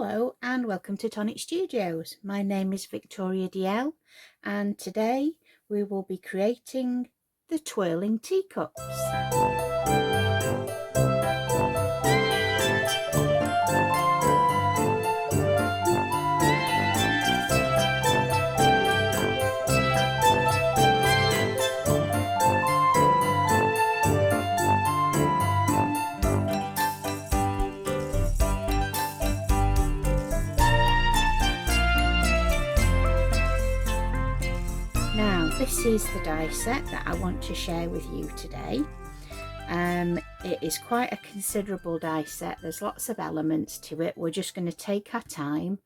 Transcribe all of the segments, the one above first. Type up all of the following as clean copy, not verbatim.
Hello and welcome to Tonic Studios. My name is Victoria DL and today we will be creating the Twirling Teacups. Now this is the die set that I want to share with you today. It is quite a considerable die set. There's lots of elements to it. We're just going to take our time.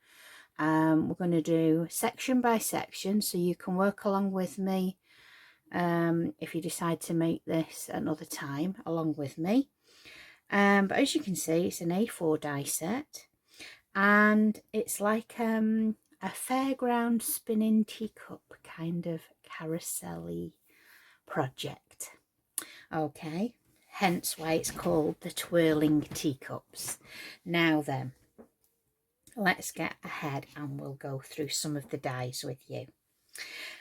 We're going to do section by section so you can work along with me if you decide to make this another time along with me. But as you can see, it's an A4 die set and it's like a fairground spinning teacup kind of carousel-y project. Okay, hence why it's called the Twirling Teacups. Now then, let's get ahead and we'll go through some of the dies with you.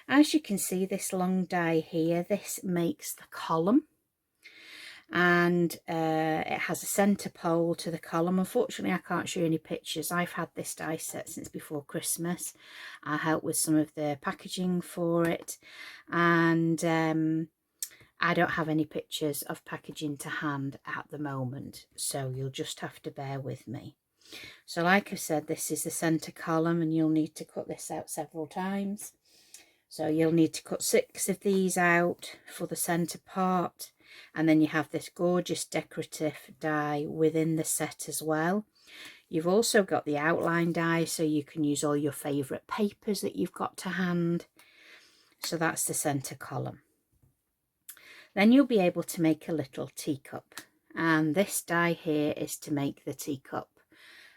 As you can see, this long die here, this makes the column. And it has a centre pole to the column. Unfortunately, I can't show you any pictures. I've had this die set since before Christmas. I helped with some of the packaging for it, and I don't have any pictures of packaging to hand at the moment, so you'll just have to bear with me. So like I said, this is the centre column and you'll need to cut this out several times. So you'll need to cut 6 of these out for the centre part. And then you have this gorgeous decorative die within the set as well. You've also got the outline die, so you can use all your favourite papers that you've got to hand. So that's the centre column. Then you'll be able to make a little teacup. And this die here is to make the teacup.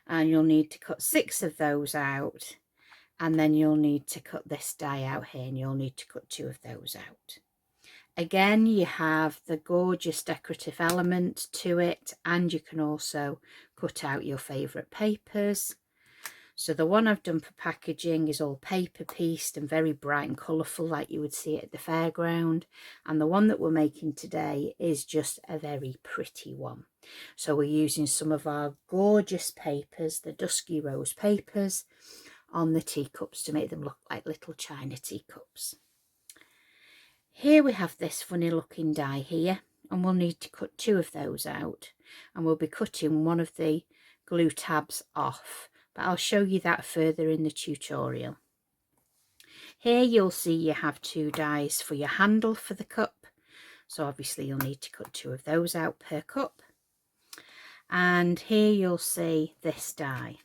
And you'll need to cut 6 of those out. And then you'll need to cut this die out here, and you'll need to cut 2 of those out. Again, you have the gorgeous decorative element to it, and you can also cut out your favourite papers. So the one I've done for packaging is all paper pieced and very bright and colourful like you would see at the fairground. And the one that we're making today is just a very pretty one. So we're using some of our gorgeous papers, the dusky rose papers, on the teacups to make them look like little china teacups. Here we have this funny looking die here, and we'll need to cut 2 of those out, and we'll be cutting one of the glue tabs off, but I'll show you that further in the tutorial. Here you'll see you have 2 dies for your handle for the cup, so obviously you'll need to cut 2 of those out per cup. And here you'll see this die.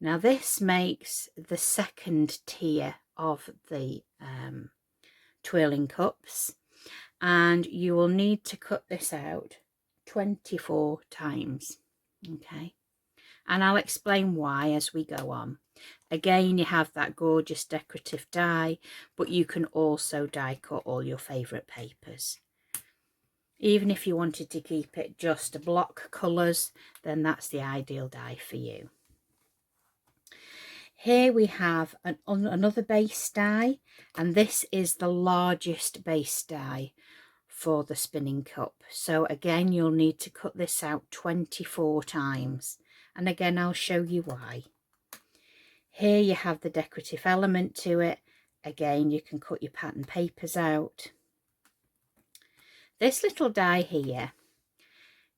Now this makes the second tier of the twirling cups, and you will need to cut this out 24 times. Okay, and I'll explain why as we go on. Again, you have that gorgeous decorative die, but you can also die cut all your favourite papers. Even if you wanted to keep it just block colours, then that's the ideal die for you. Here we have another base die, and this is the largest base die for the spinning cup. So again, you'll need to cut this out 24 times. And again, I'll show you why. Here you have the decorative element to it. Again, you can cut your pattern papers out. This little die here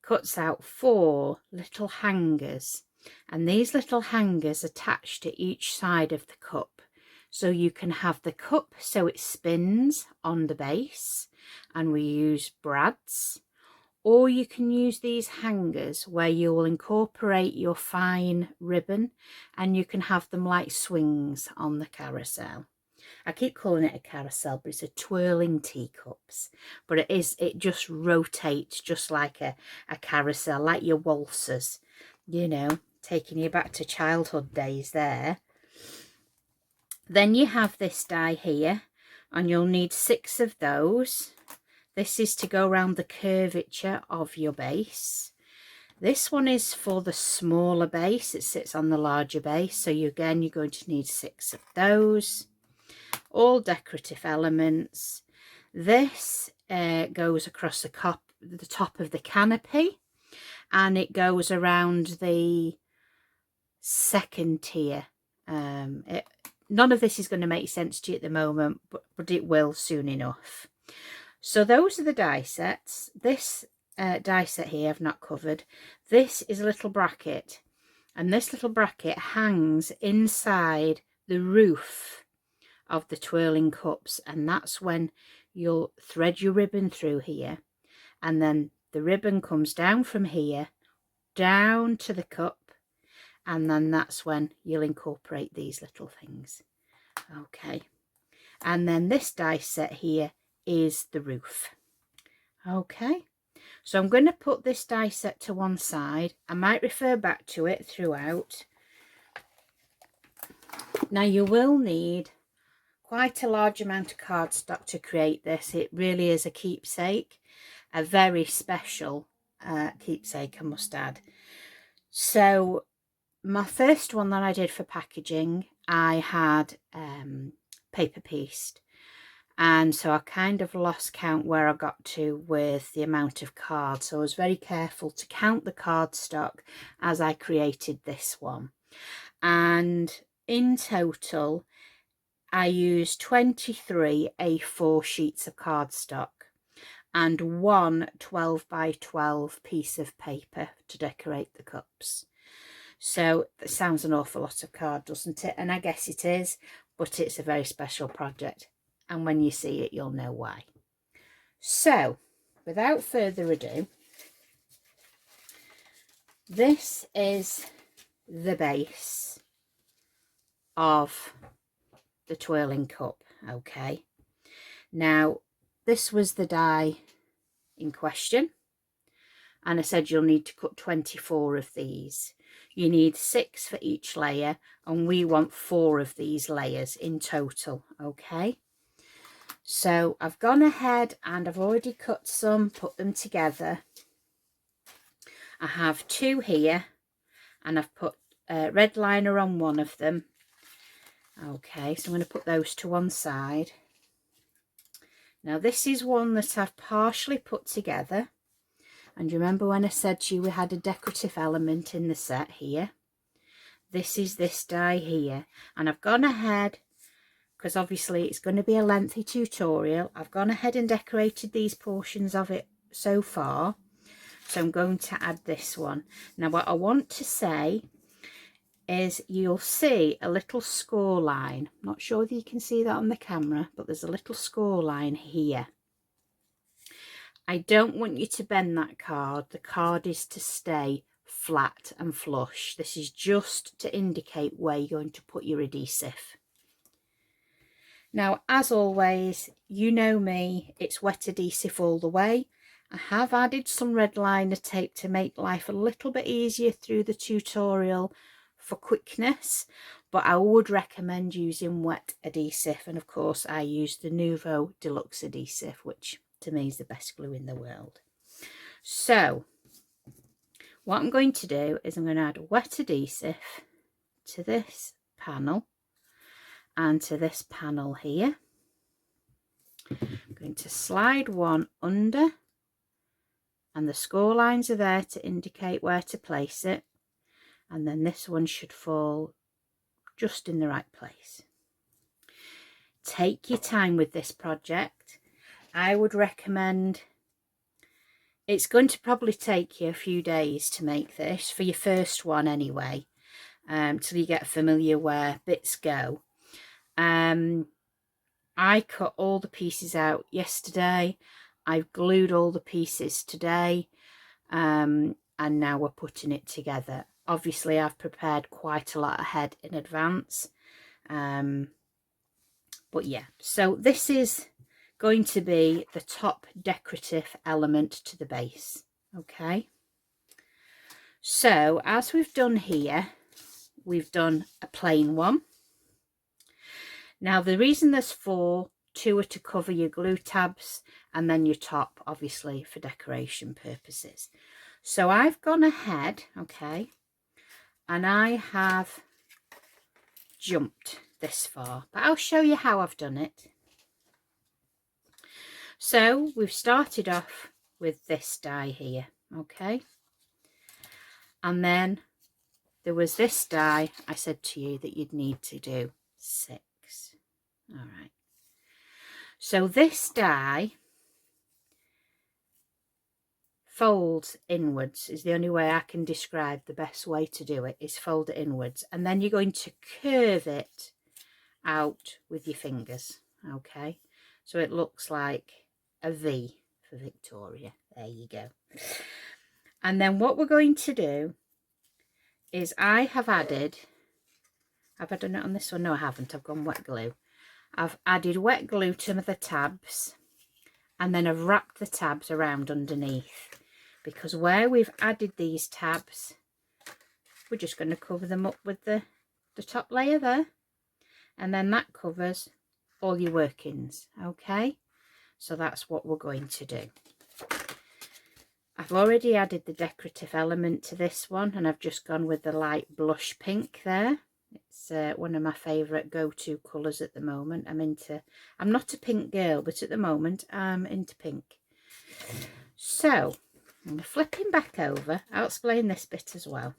cuts out 4 little hangers. And these little hangers attach to each side of the cup, so you can have the cup so it spins on the base, and we use brads, or you can use these hangers where you will incorporate your fine ribbon and you can have them like swings on the carousel. I keep calling it a carousel, but it's a twirling teacups, but it just rotates just like a carousel, like your waltzers, you know, taking you back to childhood days there. Then you have this die here, and you'll need 6 of those. This is to go around the curvature of your base. This one is for the smaller base. It sits on the larger base. So you're going to need 6 of those. All decorative elements. This goes across the top of the canopy, and it goes around the second tier. None of this is going to make sense to you at the moment, but it will soon enough. So those are the die sets. This die set here I've not covered. This is a little bracket, and this little bracket hangs inside the roof of the twirling cups, and that's when you'll thread your ribbon through here, and then the ribbon comes down from here down to the cup, and then that's when you'll incorporate these little things. Okay, and then this die set here is the roof. Okay, so I'm going to put this die set to one side. I might refer back to it throughout. Now you will need quite a large amount of cardstock to create this. It really is a keepsake, a very special keepsake, I must add. So my first one that I did for packaging, I had paper pieced, and so I kind of lost count where I got to with the amount of cards, so I was very careful to count the cardstock as I created this one. And in total I used 23 A4 sheets of cardstock and one 12 by 12 piece of paper to decorate the cups. So that sounds an awful lot of card, doesn't it? And I guess it is, but it's a very special project, and when you see it you'll know why. So without further ado, this is the base of the twirling cup. Okay, now this was the die in question, and I said you'll need to cut 24 of these. You need 6 for each layer, and we want 4 of these layers in total. Okay, so I've gone ahead and I've already cut some, put them together. I have 2 here, and I've put red liner on one of them. Okay, so I'm going to put those to one side. Now this is one that I've partially put together, and you remember when I said to you we had a decorative element in the set here? This is this die here, and I've gone ahead, because obviously it's going to be a lengthy tutorial, I've gone ahead and decorated these portions of it so far, so I'm going to add this one. Now what I want to say is you'll see a little score line. Not sure if you can see that on the camera, but there's a little score line here. I don't want you to bend that card. The card is to stay flat and flush. This is just to indicate where you're going to put your adhesive. Now, as always, you know me, it's wet adhesive all the way. I have added some red liner tape to make life a little bit easier through the tutorial for quickness, but I would recommend using wet adhesive, and of course I use the Nouveau Deluxe adhesive, which to me is the best glue in the world. So what I'm going to do is I'm going to add wet adhesive to this panel and to this panel here. I'm going to slide one under, and the score lines are there to indicate where to place it, and then this one should fall just in the right place. Take your time with this project. I would recommend, it's going to probably take you a few days to make this, for your first one anyway, till you get familiar where bits go. I cut all the pieces out yesterday. I've glued all the pieces today, and now we're putting it together. Obviously I've prepared quite a lot ahead in advance, but yeah, so this is going to be the top decorative element to the base. Okay, so as we've done here, we've done a plain one. Now the reason there's 4, 2 are to cover your glue tabs, and then your top obviously for decoration purposes. So I've gone ahead, okay, and I have jumped this far, but I'll show you how I've done it. So we've started off with this die here, okay, and then there was this die I said to you that you'd need to do 6. All right, so this die folds inwards is the only way I can describe. The best way to do it is fold it inwards, and then you're going to curve it out with your fingers, okay, so it looks like a V for Victoria. There you go. And then what we're going to do is have I done it on this one? No, I haven't. I've gone wet glue. I've added wet glue to the tabs, and then I've wrapped the tabs around underneath, because where we've added these tabs, we're just going to cover them up with the top layer there, and then that covers all your workings, okay. So that's what we're going to do. I've already added the decorative element to this one, and I've just gone with the light blush pink there. It's one of my favourite go-to colours at the moment. I'm not a pink girl, but at the moment I'm into pink. So I'm flipping back over. I'll explain this bit as well.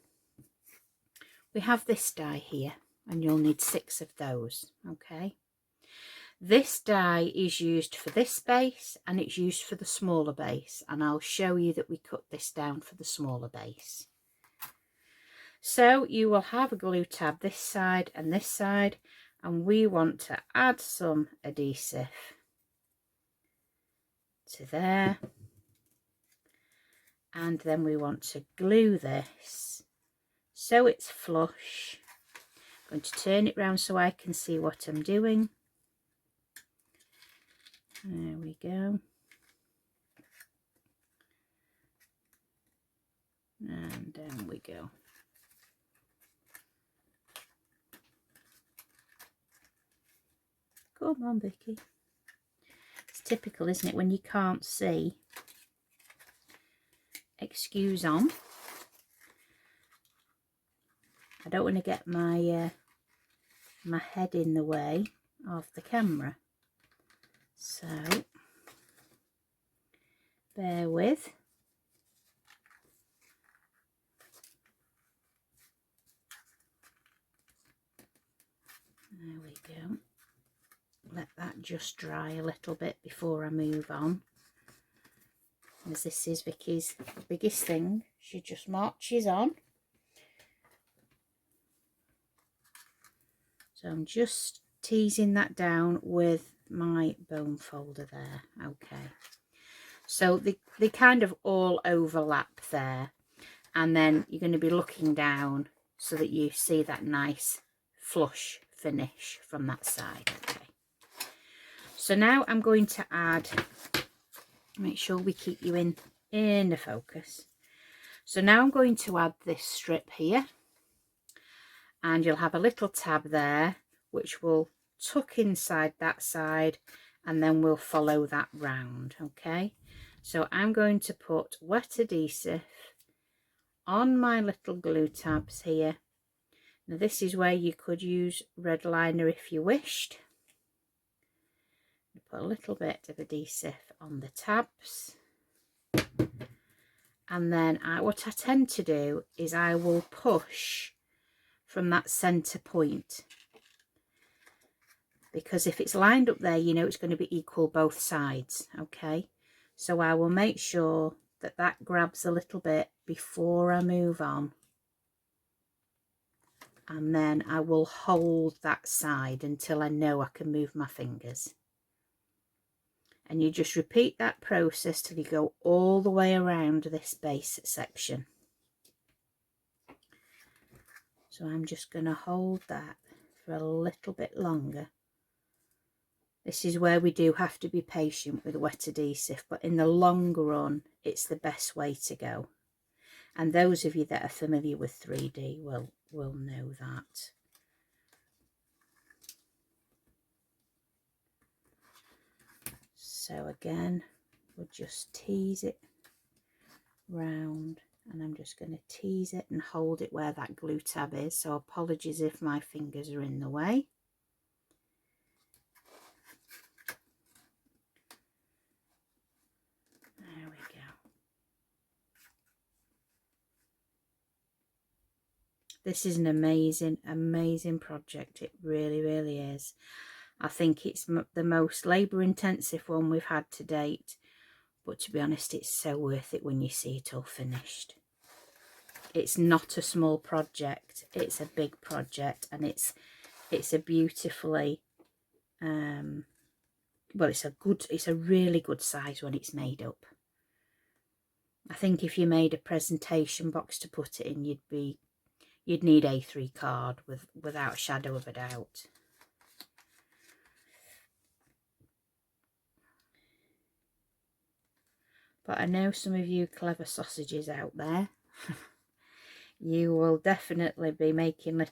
We have this die here, and you'll need 6 of those, okay. This die is used for this base, and it's used for the smaller base, and I'll show you that we cut this down for the smaller base. So you will have a glue tab this side, and we want to add some adhesive to there, and then we want to glue this so it's flush. I'm going to turn it round so I can see what I'm doing. There we go. And down we go. Come on, Vicky. It's typical, isn't it, when you can't see. Excuse on. I don't want to get my my head in the way of the camera. So, bear with. There we go. Let that just dry a little bit before I move on, as this is Vicky's biggest thing. She just marches on. So I'm just teasing that down with my bone folder there, okay. So they kind of all overlap there, and then you're going to be looking down so that you see that nice flush finish from that side, okay. So now I'm going to add, make sure we keep you in the focus. So now I'm going to add this strip here, and you'll have a little tab there which will tuck inside that side, and then we'll follow that round, okay. So I'm going to put wet adhesive on my little glue tabs here. Now this is where you could use red liner if you wished. Put a little bit of adhesive on the tabs, and then what I tend to do is I will push from that center point, because if it's lined up there, you know it's going to be equal both sides, okay. So I will make sure that that grabs a little bit before I move on, and then I will hold that side until I know I can move my fingers. And you just repeat that process till you go all the way around this base section. So I'm just going to hold that for a little bit longer. This is where we do have to be patient with wet adhesive, but in the long run it's the best way to go. And those of you that are familiar with 3D will know that. So again, we'll just tease it round and I'm just going to tease it and hold it where that glue tab is, so apologies if my fingers are in the way. There we go. This is an amazing, amazing project. It really, really is. I think it's the most labour intensive one we've had to date, but to be honest, it's so worth it when you see it all finished. It's not a small project, it's a big project, and it's a beautifully well, it's a really good size when it's made up. I think if you made a presentation box to put it in, you'd need A3 card without a shadow of a doubt. But I know some of you clever sausages out there, you will definitely be making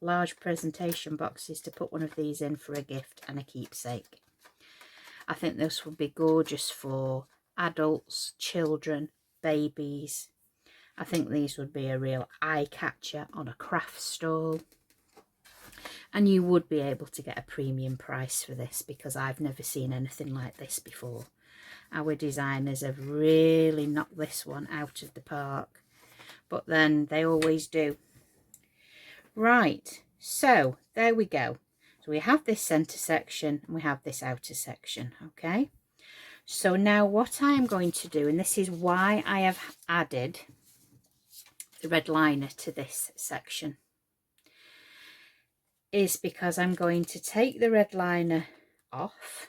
large presentation boxes to put one of these in for a gift and a keepsake. I think this would be gorgeous for adults, children, babies. I think these would be a real eye catcher on a craft stall. And you would be able to get a premium price for this, because I've never seen anything like this before. Our designers have really knocked this one out of the park, but then they always do. Right, so there we go. So we have this centre section and we have this outer section, okay? So now what I am going to do, and this is why I have added the red liner to this section, is because I'm going to take the red liner off.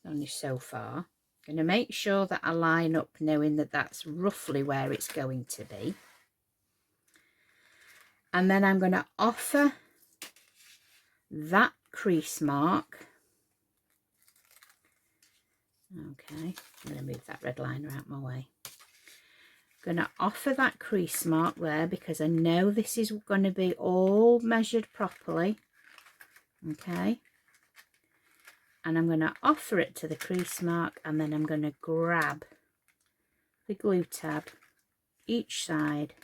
Only so far. I'm going to make sure that I line up, knowing that that's roughly where it's going to be. And then I'm going to offer that crease mark. Okay, I'm going to move that red liner out my way. I'm going to offer that crease mark there, because I know this is going to be all measured properly. Okay. And I'm going to offer it to the crease mark, and then I'm going to grab the glue tab each side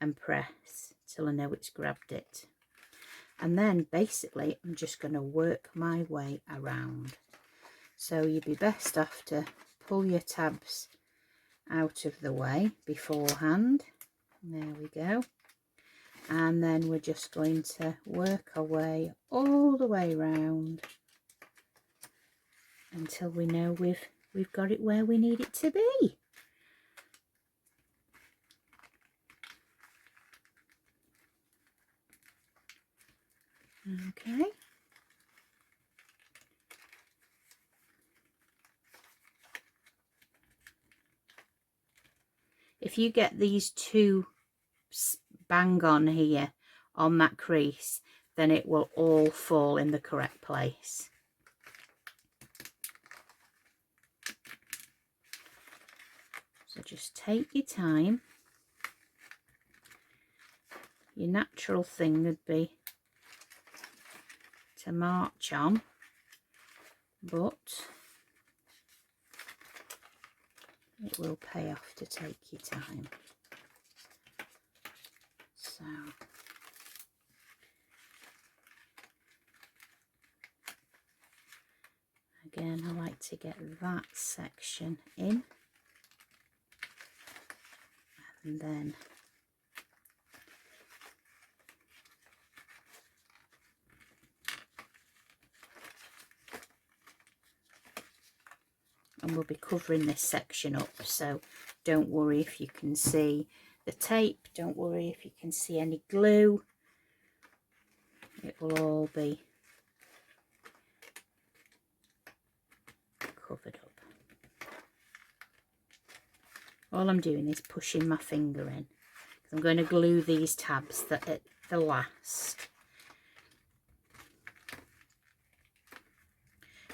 and press till I know it's grabbed it. And then basically I'm just going to work my way around. So you'd be best off to pull your tabs out of the way beforehand. There we go. And then we're just going to work our way all the way around until we know we've got it where we need it to be. Okay. If you get these two bang on here on that crease, then it will all fall in the correct place. So just take your time. Your natural thing would be to march on, but it will pay off to take your time. So again, I like to get that section in, and then we'll be covering this section up, so don't worry if you can see the tape, don't worry if you can see any glue, it will all be covered up. All I'm doing is pushing my finger in. I'm going to glue these tabs at the last.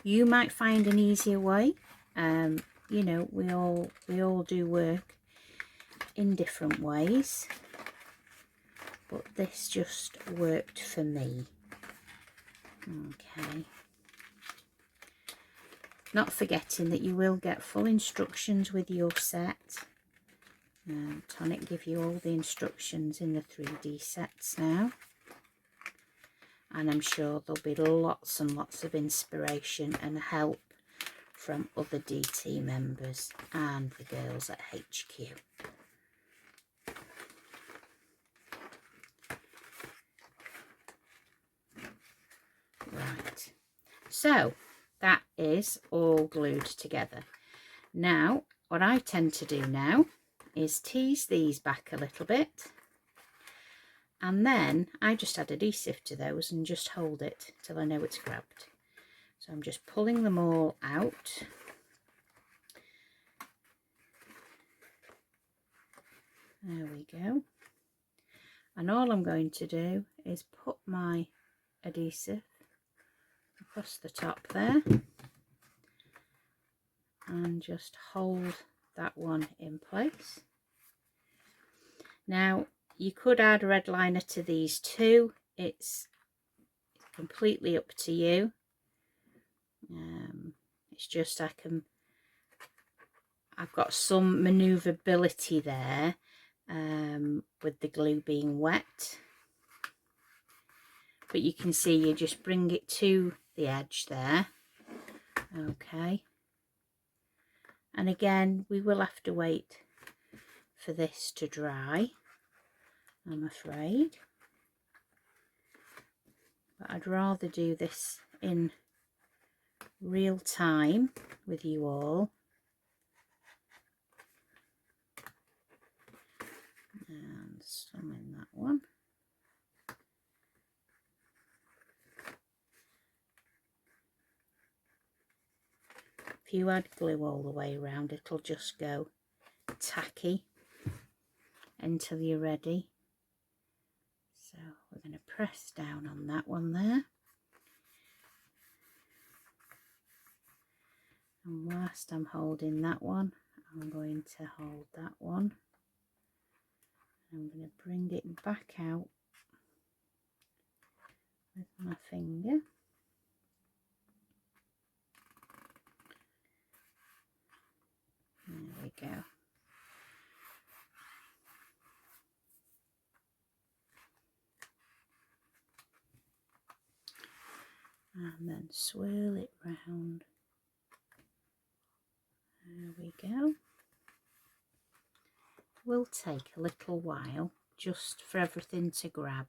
You might find an easier way. You know, we all do work in different ways, but this just worked for me. Okay. not forgetting that you will get full instructions with your set. Tonic give you all the instructions in the 3D sets now, and I'm sure there'll be lots and lots of inspiration and help from other DT members and the girls at HQ. Right, so that is all glued together. Now what I tend to do now is tease these back a little bit, and then I just add adhesive to those and just hold it till I know it's grabbed. So I'm just pulling them all out. There we go. And all I'm going to do is put my adhesive across the top there and just hold that one in place. Now you could add a red liner to these too, it's completely up to you. It's just I've got some manoeuvrability there with the glue being wet, but you can see you just bring it to the edge there. Okay, and again we will have to wait for this to dry, I'm afraid, but I'd rather do this in real time with you all. And some in that one. If you add glue all the way around, it'll just go tacky until you're ready. So we're going to press down on that one there. And whilst I'm holding that one, I'm going to hold that one. I'm going to bring it back out with my finger. There we go. And then swirl it round. There we go. Will take a little while just for everything to grab.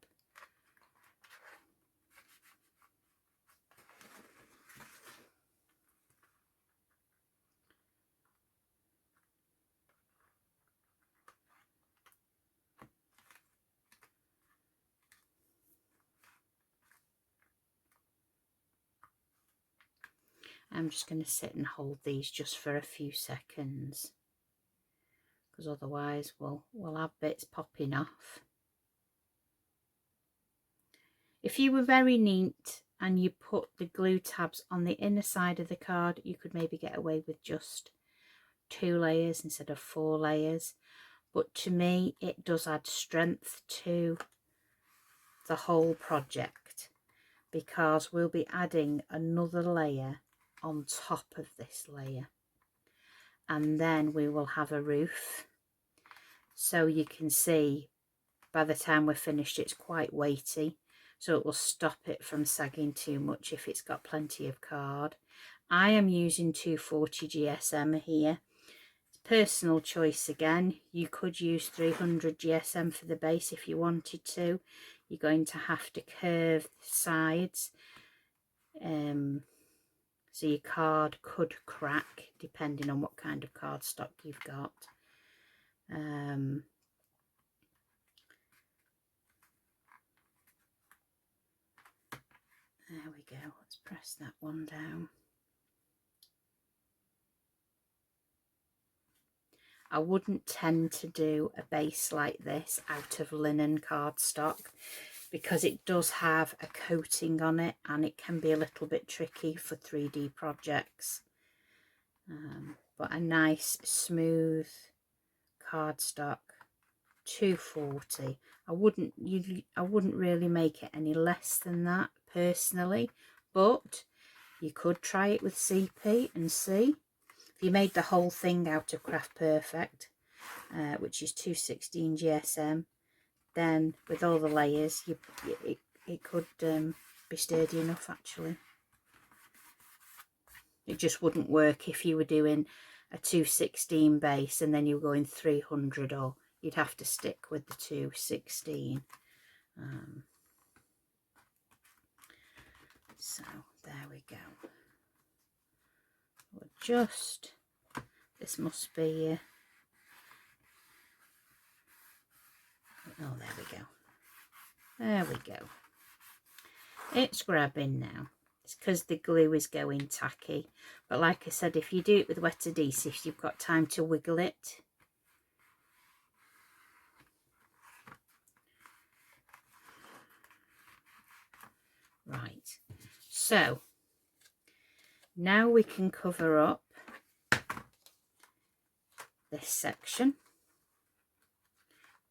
I'm just going to sit and hold these just for a few seconds, because otherwise we'll have bits popping off. If you were very neat and you put the glue tabs on the inner side of the card, you could maybe get away with just 2 layers instead of 4 layers. But to me, it does add strength to the whole project, because we'll be adding another layer on top of this layer, and then we will have a roof. So you can see by the time we're finished, it's quite weighty, so it will stop it from sagging too much if it's got plenty of card. I am using 240 GSM here. It's personal choice again. You could use 300 GSM for the base if you wanted to. You're going to have to curve the sides, so your card could crack depending on what kind of cardstock you've got. There we go. Let's press that one down. I wouldn't tend to do a base like this out of linen cardstock, because it does have a coating on it and it can be a little bit tricky for 3D projects. But a nice smooth cardstock 240. I wouldn't really make it any less than that personally, but You could try it with CP and see. If you made the whole thing out of Craft Perfect, which is 216 GSM, then with all the layers, it could be sturdy enough actually. It just wouldn't work if you were doing a 216 base and then you were going 300, or you'd have to stick with the 216. So there we go. We'll just, this must be, oh, there we go. There we go. It's grabbing now. It's because the glue is going tacky. But like I said, if you do it with wet adhesive, you've got time to wiggle it. Right. So, now we can cover up this section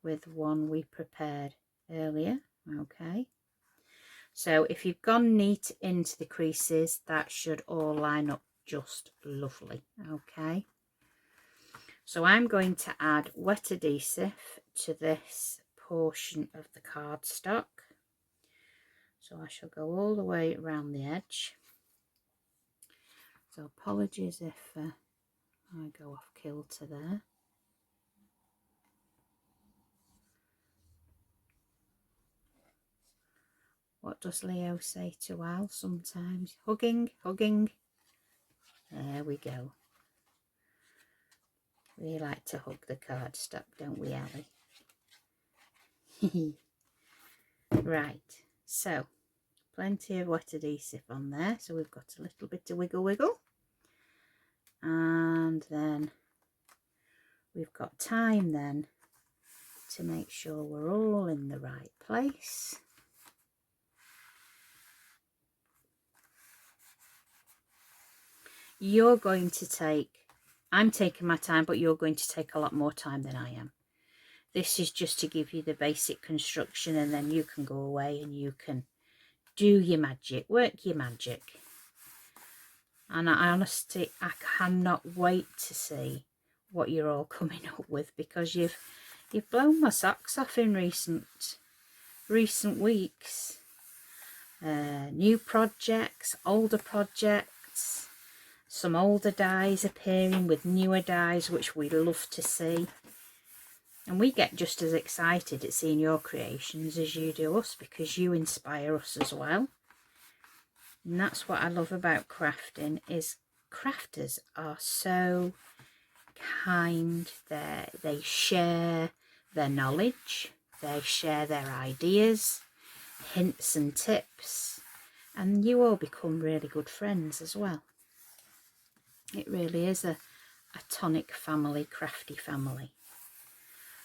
with one we prepared earlier. Okay. So if you've gone neat into the creases, that should all line up just lovely. Okay. So I'm going to add wet adhesive to this portion of the cardstock. So I shall go all the way around the edge. So apologies if I go off kilter there. What does Leo say to Al sometimes? Hugging, hugging. There we go. We like to hug the cardstock, don't we, Ali? Right, so plenty of wet adhesive on there. So we've got a little bit of wiggle wiggle. And then we've got time then to make sure we're all in the right place. You're going to take, I'm taking my time, but you're going to take a lot more time than I am. This is just to give you the basic construction, and then you can go away and you can do your magic, work your magic. And I honestly, I cannot wait to see what you're all coming up with, because you've blown my socks off in recent weeks. New projects, older projects, some older dies appearing with newer dies, which we love to see. And we get just as excited at seeing your creations as you do us, because you inspire us as well. And that's what I love about crafting, is crafters are so kind. They share their knowledge, they share their ideas, hints and tips, and you all become really good friends as well. It really is a Tonic family, crafty family.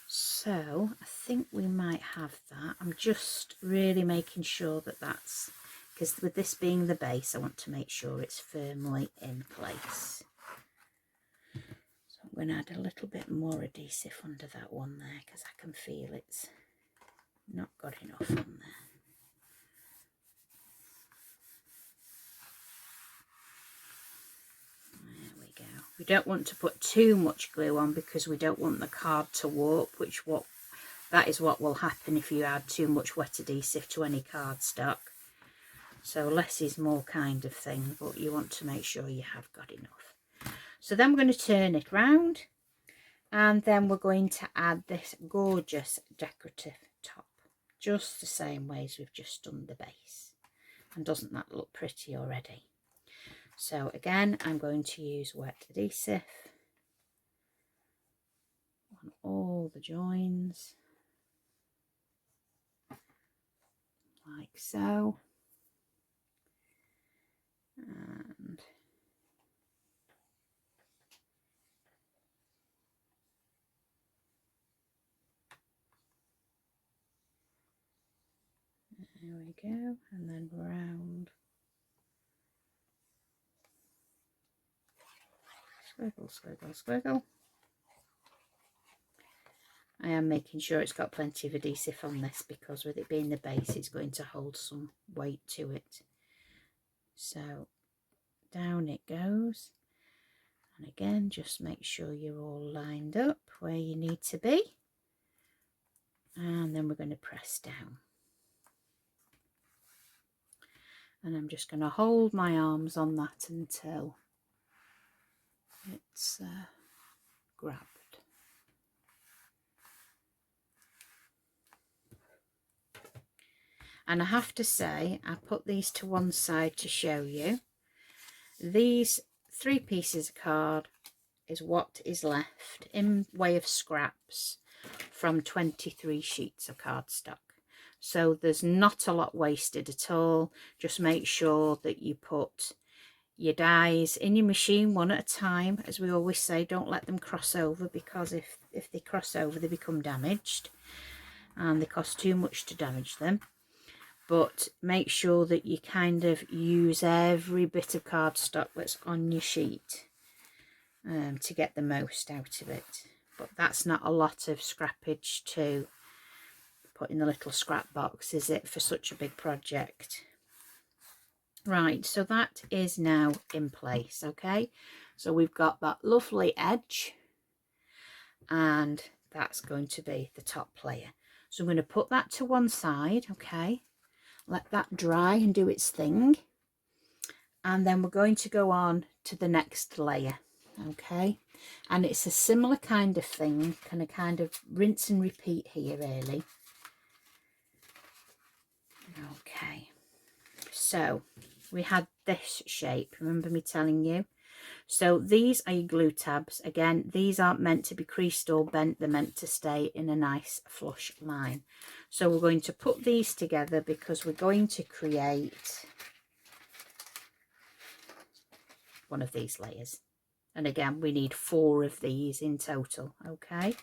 So I think we might have that. I'm just really making sure that that's, because with this being the base, I want to make sure it's firmly in place. So I'm going to add a little bit more adhesive under that one there, because I can feel it's not got enough on there. We don't want to put too much glue on, because we don't want the card to warp, that is what will happen if you add too much wet adhesive to any cardstock. So less is more kind of thing, but you want to make sure you have got enough. So then we're going to turn it round, and then we're going to add this gorgeous decorative top, just the same way as we've just done the base. And doesn't that look pretty already? So again, I'm going to use wet adhesive on all the joins, like so. And there we go, and then round. Squiggle, squiggle, squiggle. I am making sure it's got plenty of adhesive on this, because with it being the base, it's going to hold some weight to it. So down it goes. And again, just make sure you're all lined up where you need to be. And then we're going to press down. And I'm just going to hold my arms on that until it's grabbed. And I have to say, I put these to one side to show you. These 3 pieces of card is what is left in way of scraps from 23 sheets of cardstock. So there's not a lot wasted at all. Just make sure that you put your dies in your machine one at a time. As we always say, don't let them cross over, because if they cross over, they become damaged and they cost too much to damage them. But make sure that you kind of use every bit of cardstock that's on your sheet to get the most out of it. But that's not a lot of scrappage to put in the little scrap box, is it, for such a big project? Right, so that is now in place. Okay, so we've got that lovely edge, and that's going to be the top layer. So I'm going to put that to one side. Okay, let that dry and do its thing, and then we're going to go on to the next layer. Okay, and it's a similar kind of thing, kind of rinse and repeat here really. Okay, so we had this shape, remember me telling you? So these are your glue tabs. Again, these aren't meant to be creased or bent, they're meant to stay in a nice flush line. So we're going to put these together because we're going to create one of these layers. And again, we need 4 of these in total. Okay,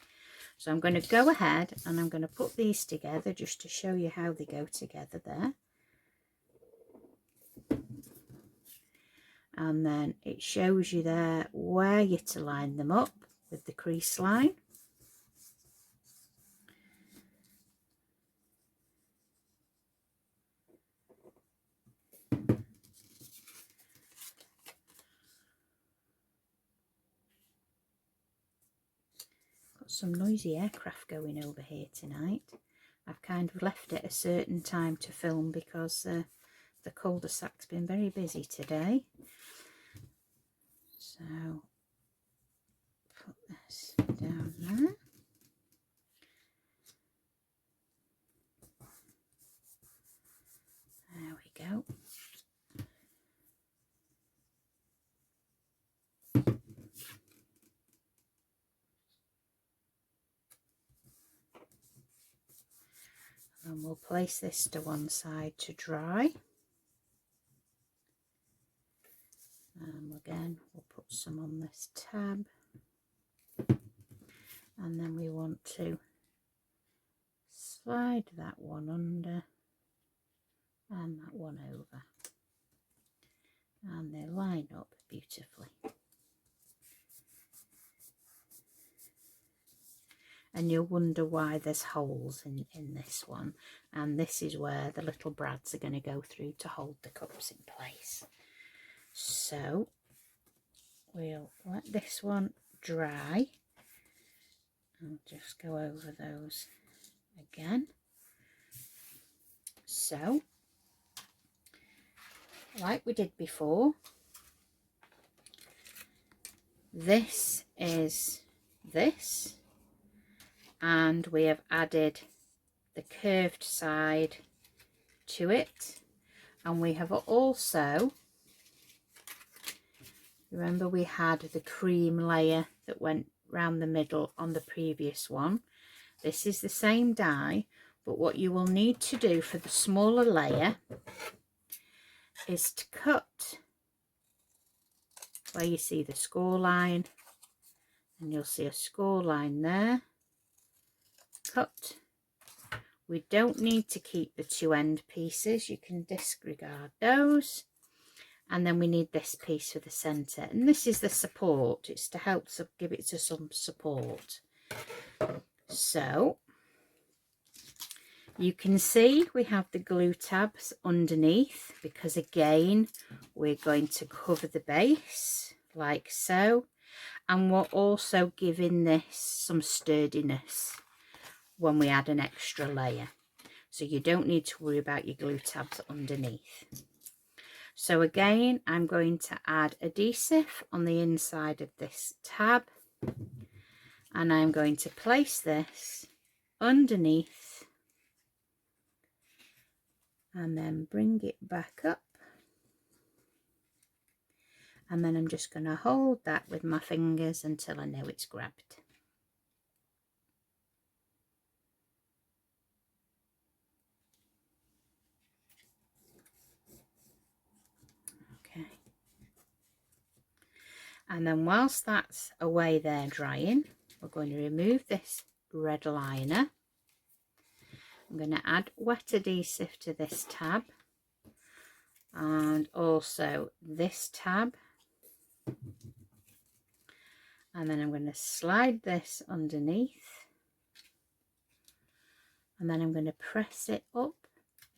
so I'm going to go ahead and I'm going to put these together just to show you how they go together there. And then it shows you there where you're to line them up with the crease line. Got some noisy aircraft going over here tonight. I've kind of left it a certain time to film because the cul-de-sac's been very busy today. So put this down there. There we go. And we'll place this to one side to dry. And again, we'll put some on this tab. And then we want to slide that one under and that one over. And they line up beautifully. And you'll wonder why there's holes in this one. And this is where the little brads are going to go through to hold the cups in place. So we'll let this one dry. I'll just go over those again. So, like we did before, this is this, and we have added the curved side to it, and we have also, remember we had the cream layer that went round the middle on the previous one. This is the same die, but what you will need to do for the smaller layer is to cut where you see the score line, and you'll see a score line there. Cut. We don't need to keep the 2 end pieces, you can disregard those. And then we need this piece for the center, and this is the support. It's to help give it to some support. So You can see we have the glue tabs underneath because again we're going to cover the base like so, and we're also giving this some sturdiness when we add an extra layer, so you don't need to worry about your glue tabs underneath. So again, I'm going to add adhesive on the inside of this tab, and I'm going to place this underneath and then bring it back up, and then I'm just going to hold that with my fingers until I know it's grabbed. Okay, and then whilst that's away there drying, we're going to remove this red liner. I'm going to add wet adhesive to this tab and also this tab, and then I'm going to slide this underneath, and then I'm going to press it up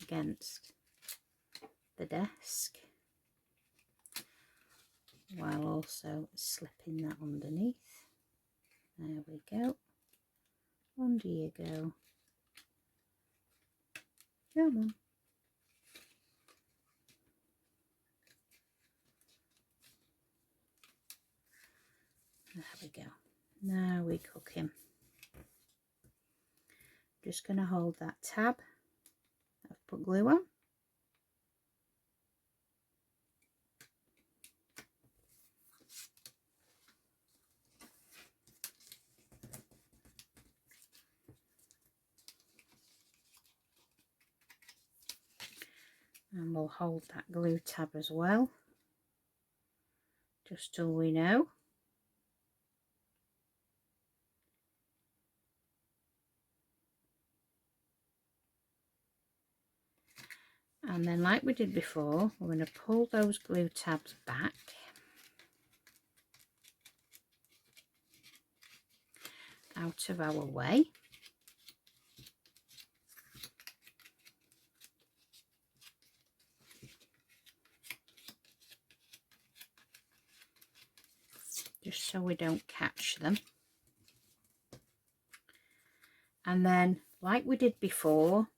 against the desk while also slipping that underneath. There we go. Under you go. Come on. There we go. Now we cook him. Just going to hold that tab I've put glue on. And we'll hold that glue tab as well, just till we know. And then like we did before, we're going to pull those glue tabs back out of our way. Just so we don't catch them. And then like we did before,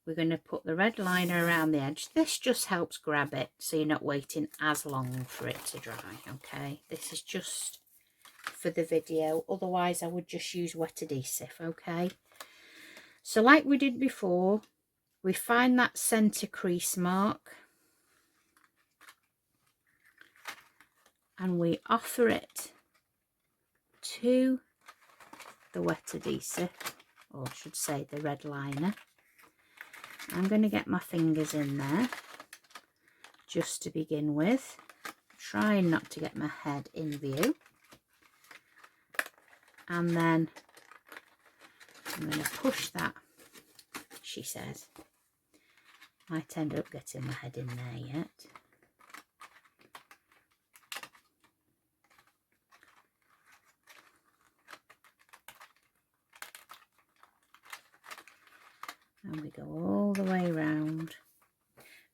we're going to put the red liner around the edge. This just helps grab it so you're not waiting as long for it to dry. Okay, this is just for the video, otherwise I would just use wet adhesive. Okay, so like we did before, we find that center crease mark and we offer it to the wet adhesive, or I should say the red liner. I'm going to get my fingers in there just to begin with, trying not to get my head in view, and then I'm going to push that, she says. Might end up getting my head in there yet. And we go all the way around.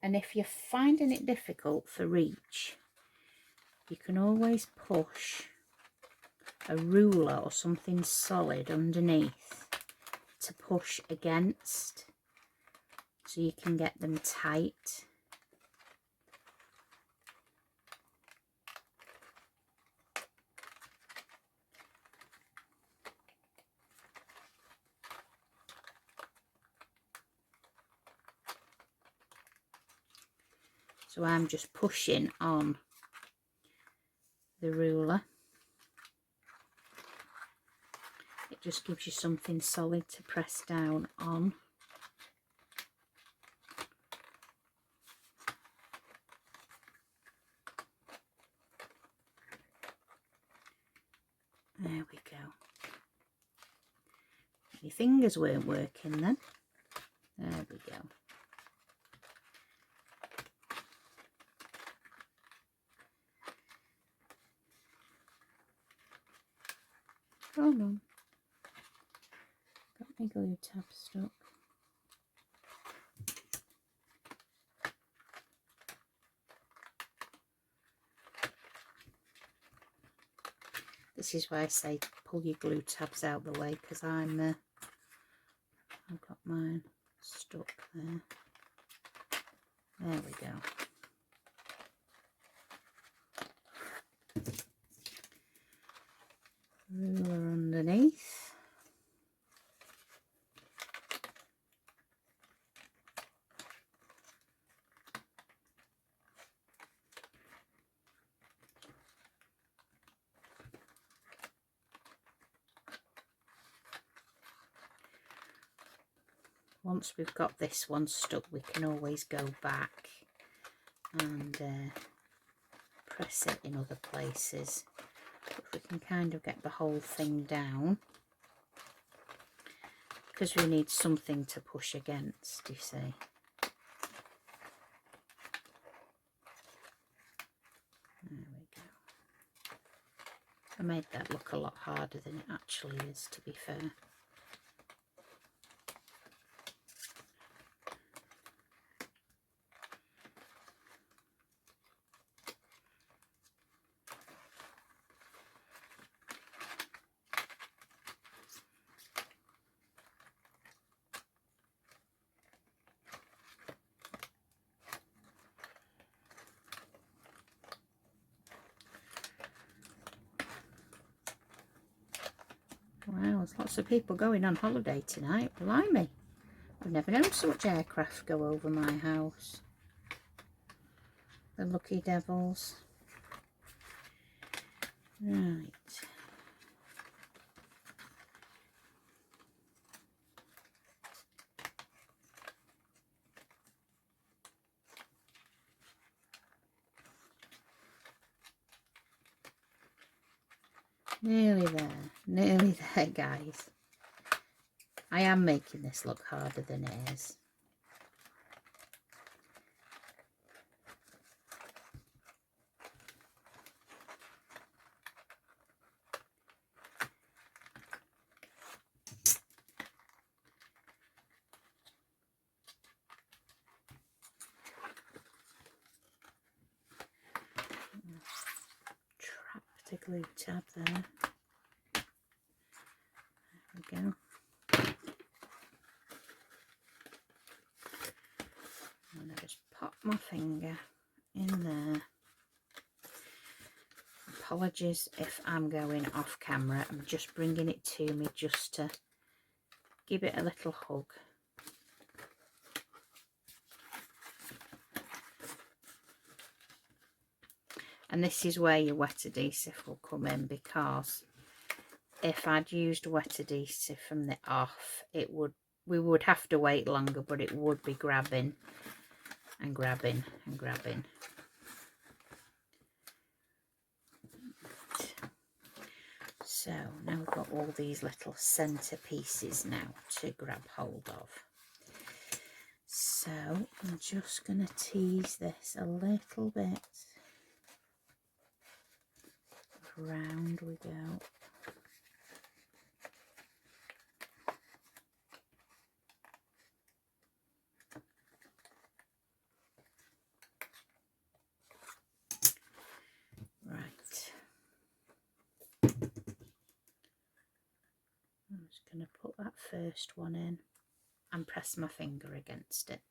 And if you're finding it difficult for reach, you can always push a ruler or something solid underneath to push against, so you can get them tight. So I'm just pushing on the ruler. It just gives you something solid to press down on. There we go. My fingers weren't working then. There we go. Hold on. Got my glue tab stuck. This is why I say pull your glue tabs out the way, because I've got mine stuck there. There we go. Ruler underneath. Once we've got this one stuck, we can always go back and press it in other places. But we can kind of get the whole thing down, because we need something to push against, you see. There we go. I made that look a lot harder than it actually is, to be fair. Wow, there's lots of people going on holiday tonight. Blimey. I've never known so much aircraft go over my house. The lucky devils. Right. Nearly there, guys. I am making this look harder than it is. Trapped a glue tab there. There we go. And I just pop my finger in there. Apologies if I'm going off camera. I'm just bringing it to me just to give it a little hug. And this is where your wet adhesive will come in, because if I'd used wet adhesive from the off, we would have to wait longer, but it would be grabbing and grabbing and grabbing. So now we've got all these little centerpieces now to grab hold of. So I'm just going to tease this a little bit. Round we go. Right. I'm just going to put that first one in and press my finger against it.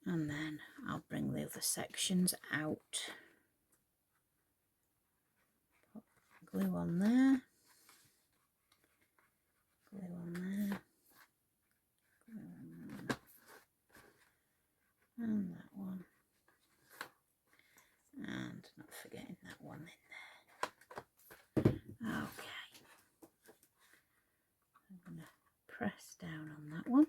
And then I'll bring the other sections out. Put glue on there. Glue on there. Glue on there. And that one. And not forgetting that one in there. Okay. I'm going to press down on that one.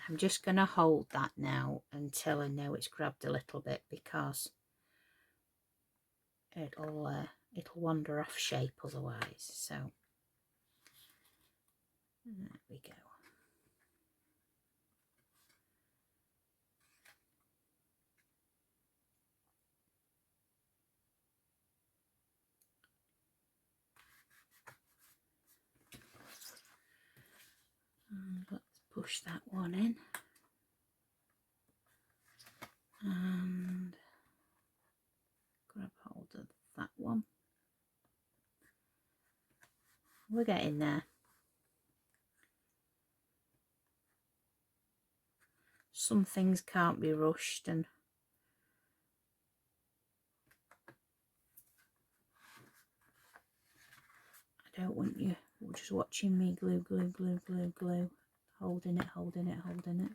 I'm just going to hold that now until I know it's grabbed a little bit, because it'll wander off shape otherwise. So there we go. push that one in and grab hold of that one. We're getting there. Some things can't be rushed, and I don't want you just watching me glue, glue, glue, glue, glue, holding it, holding it, holding it.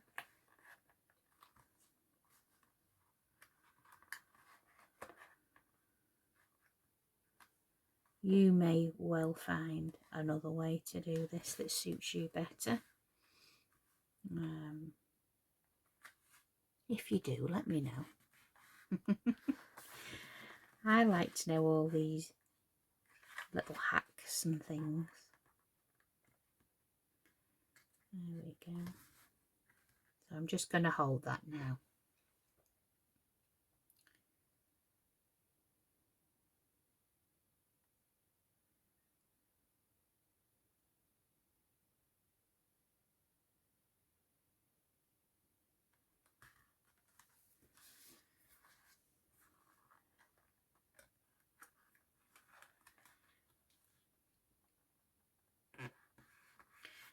You may well find another way to do this that suits you better. If you do, let me know. I like to know all these little hacks and things. There we go. So I'm just going to hold that now.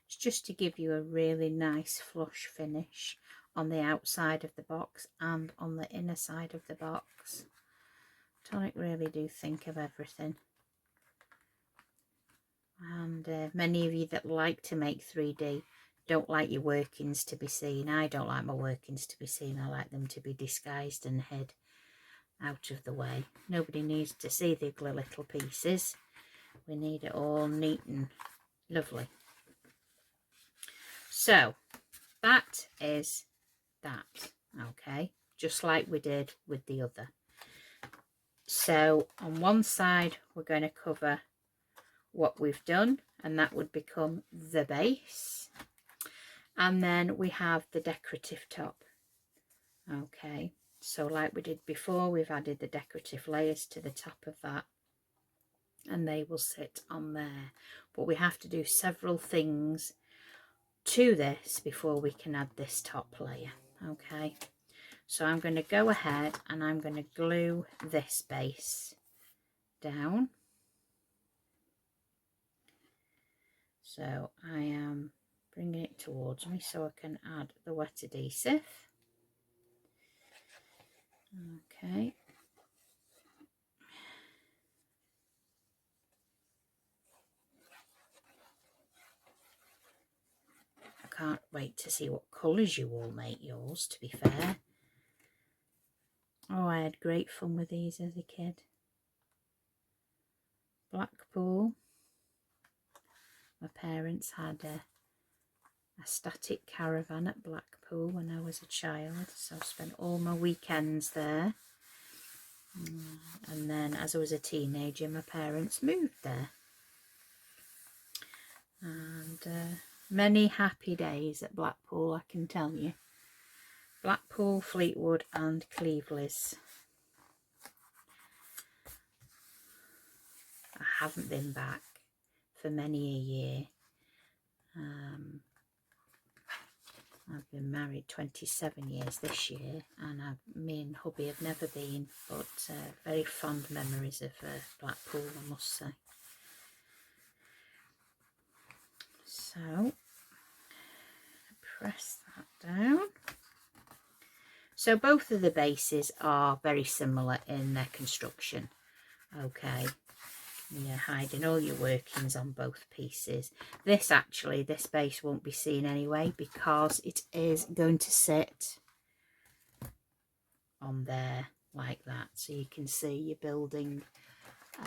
It's just to give you a really nice flush finish on the outside of the box and on the inner side of the box. Tonic really do think of everything. And many of you that like to make 3D don't like your workings to be seen. I don't like my workings to be seen. I like them to be disguised and hid out of the way. Nobody needs to see the ugly little pieces. We need it all neat and lovely. So that is that, okay, just like we did with the other. So on one side we're going to cover what we've done, and that would become the base, and then we have the decorative top. Okay, so like we did before, we've added the decorative layers to the top of that, and they will sit on there. But we have to do several things to this before we can add this top layer. Okay, so I'm going to go ahead and I'm going to glue this base down. So I am bringing it towards me so I can add the wet adhesive. Okay. I can't wait to see what colours you all make yours, to be fair. Oh, I had great fun with these as a kid. Blackpool. My parents had a static caravan at Blackpool when I was a child, so I spent all my weekends there. And then as I was a teenager, my parents moved there. And many happy days at Blackpool, I can tell you. Blackpool, Fleetwood and Cleveley's. I haven't been back for many a year. I've been married 27 years this year, and me and hubby have never been, but very fond memories of Blackpool, I must say. So, press that down. So both of the bases are very similar in their construction. Okay, you're hiding all your workings on both pieces. This base won't be seen anyway because it is going to sit on there like that. So you can see you're building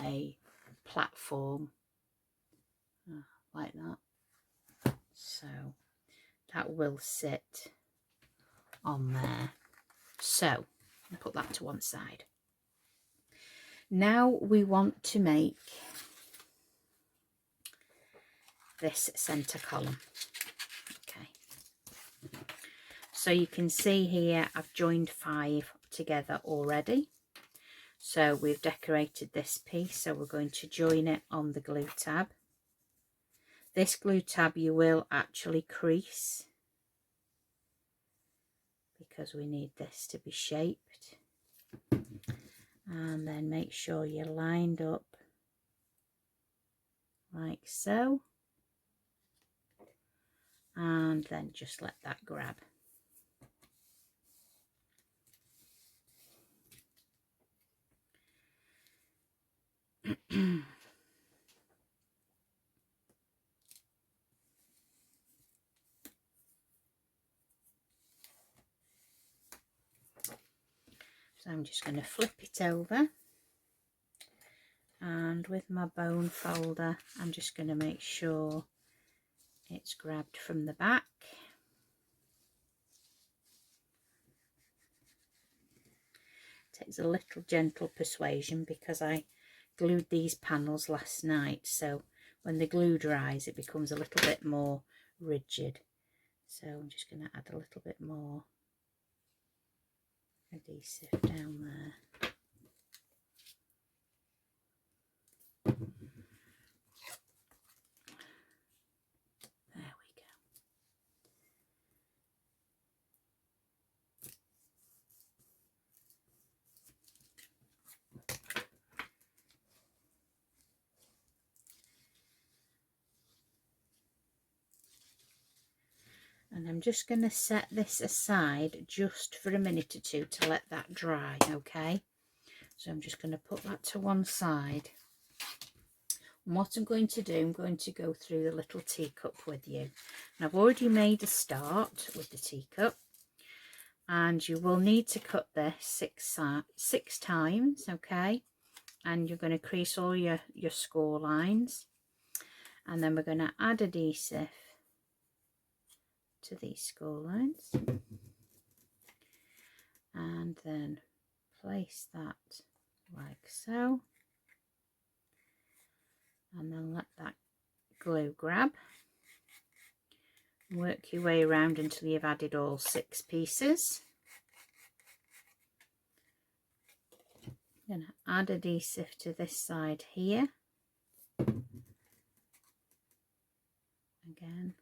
a platform like that. So that will sit on there. So I'll put that to one side. Now we want to make this centre column. Okay, so you can see here I've joined 5 together already. So we've decorated this piece, so we're going to join it on the glue tab. This glue tab you will actually crease because we need this to be shaped. And then make sure you're lined up like so, and then just let that grab. So I'm just going to flip it over, and with my bone folder I'm just going to make sure it's grabbed from the back. Takes a little gentle persuasion because I glued these panels last night, so when the glue dries it becomes a little bit more rigid. So I'm just going to add a little bit more adhesive down there. There we go. And I'm just going to set this aside just for a minute or two to let that dry, okay? So I'm just going to put that to one side. And what I'm going to do, I'm going to go through the little teacup with you. And I've already made a start with the teacup. And you will need to cut this six times, okay? And you're going to crease all your score lines. And then we're going to add adhesive to these score lines. And then place that like so. And then let that glue grab. Work your way around until you've added all 6 pieces. I'm going to add adhesive to this side here. Again,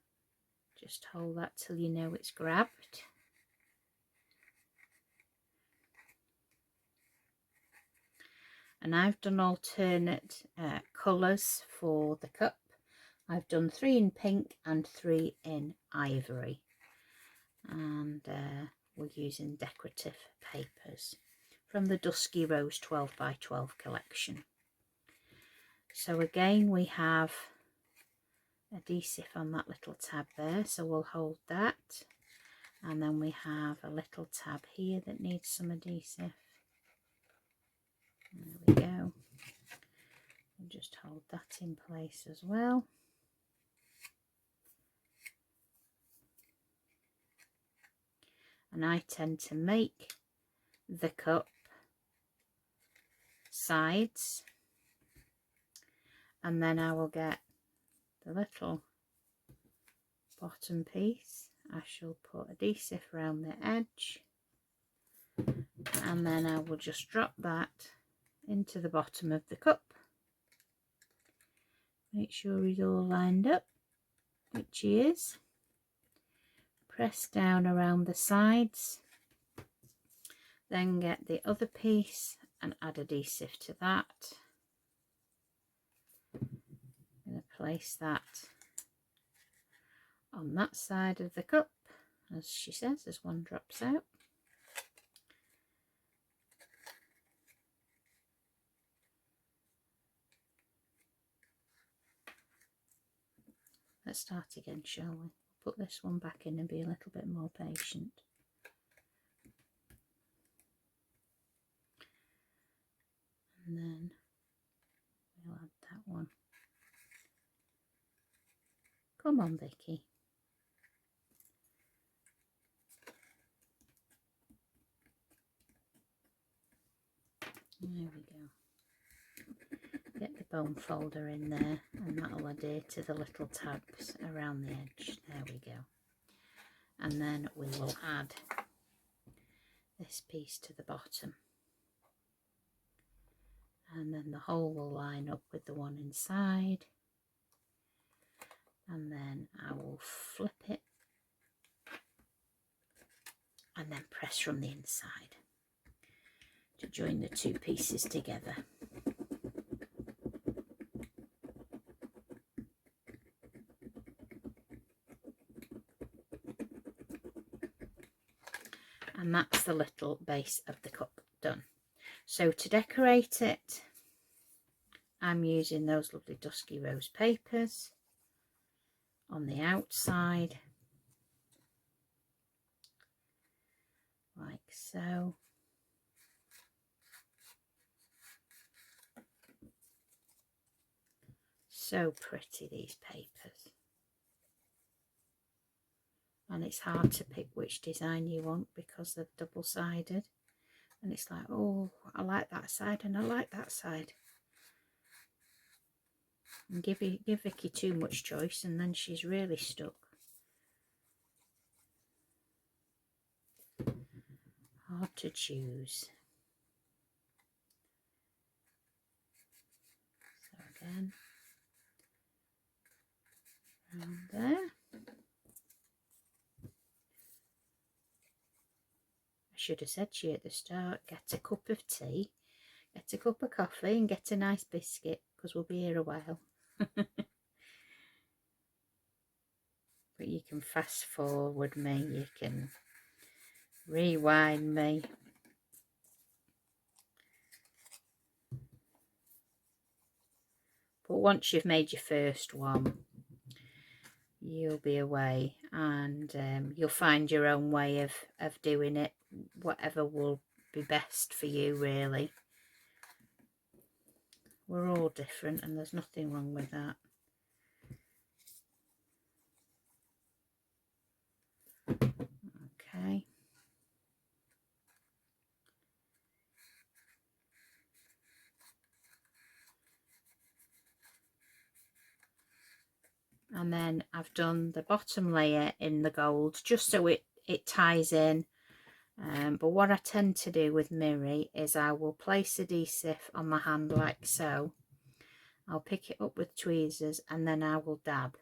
just hold that till you know it's grabbed. And I've done alternate colours for the cup. I've done 3 in pink and 3 in ivory. And we're using decorative papers from the Dusky Rose 12 by 12 collection. So again, we have adhesive on that little tab there, so we'll hold that. And then we have a little tab here that needs some adhesive. There we go. And just hold that in place as well. And I tend to make the cup sides, and then I will get the little bottom piece. I shall put adhesive around the edge, and then I will just drop that into the bottom of the cup. Make sure he's all lined up, which he is. Press down around the sides, then get the other piece and add adhesive to that. I'm going to place that on that side of the cup, as she says, as one drops out. Let's start again, shall we? Put this one back in and be a little bit more patient. And then we'll add that one. Come on, Vicky. There we go. Get the bone folder in there, and that'll adhere to the little tabs around the edge. There we go. And then we will add this piece to the bottom. And then the whole will line up with the one inside. And then I will flip it and then press from the inside to join the two pieces together. And that's the little base of the cup done. So to decorate it, I'm using those lovely dusky rose papers on the outside, like so. So pretty, these papers. And it's hard to pick which design you want because they're double-sided. And it's like, oh, I like that side and I like that side. And give Vicky too much choice and then she's really stuck. Hard to choose. So again, around there. I should have said to you at the start, get a cup of tea, get a cup of coffee and get a nice biscuit because we'll be here a while. But you can fast forward me, you can rewind me. But once you've made your first one, you'll be away and you'll find your own way of doing it, whatever will be best for you, really. We're all different and there's nothing wrong with that. Okay. And then I've done the bottom layer in the gold just so it ties in. But what I tend to do with Miri is I will place adhesive on my hand like so. I'll pick it up with tweezers and then I will dab.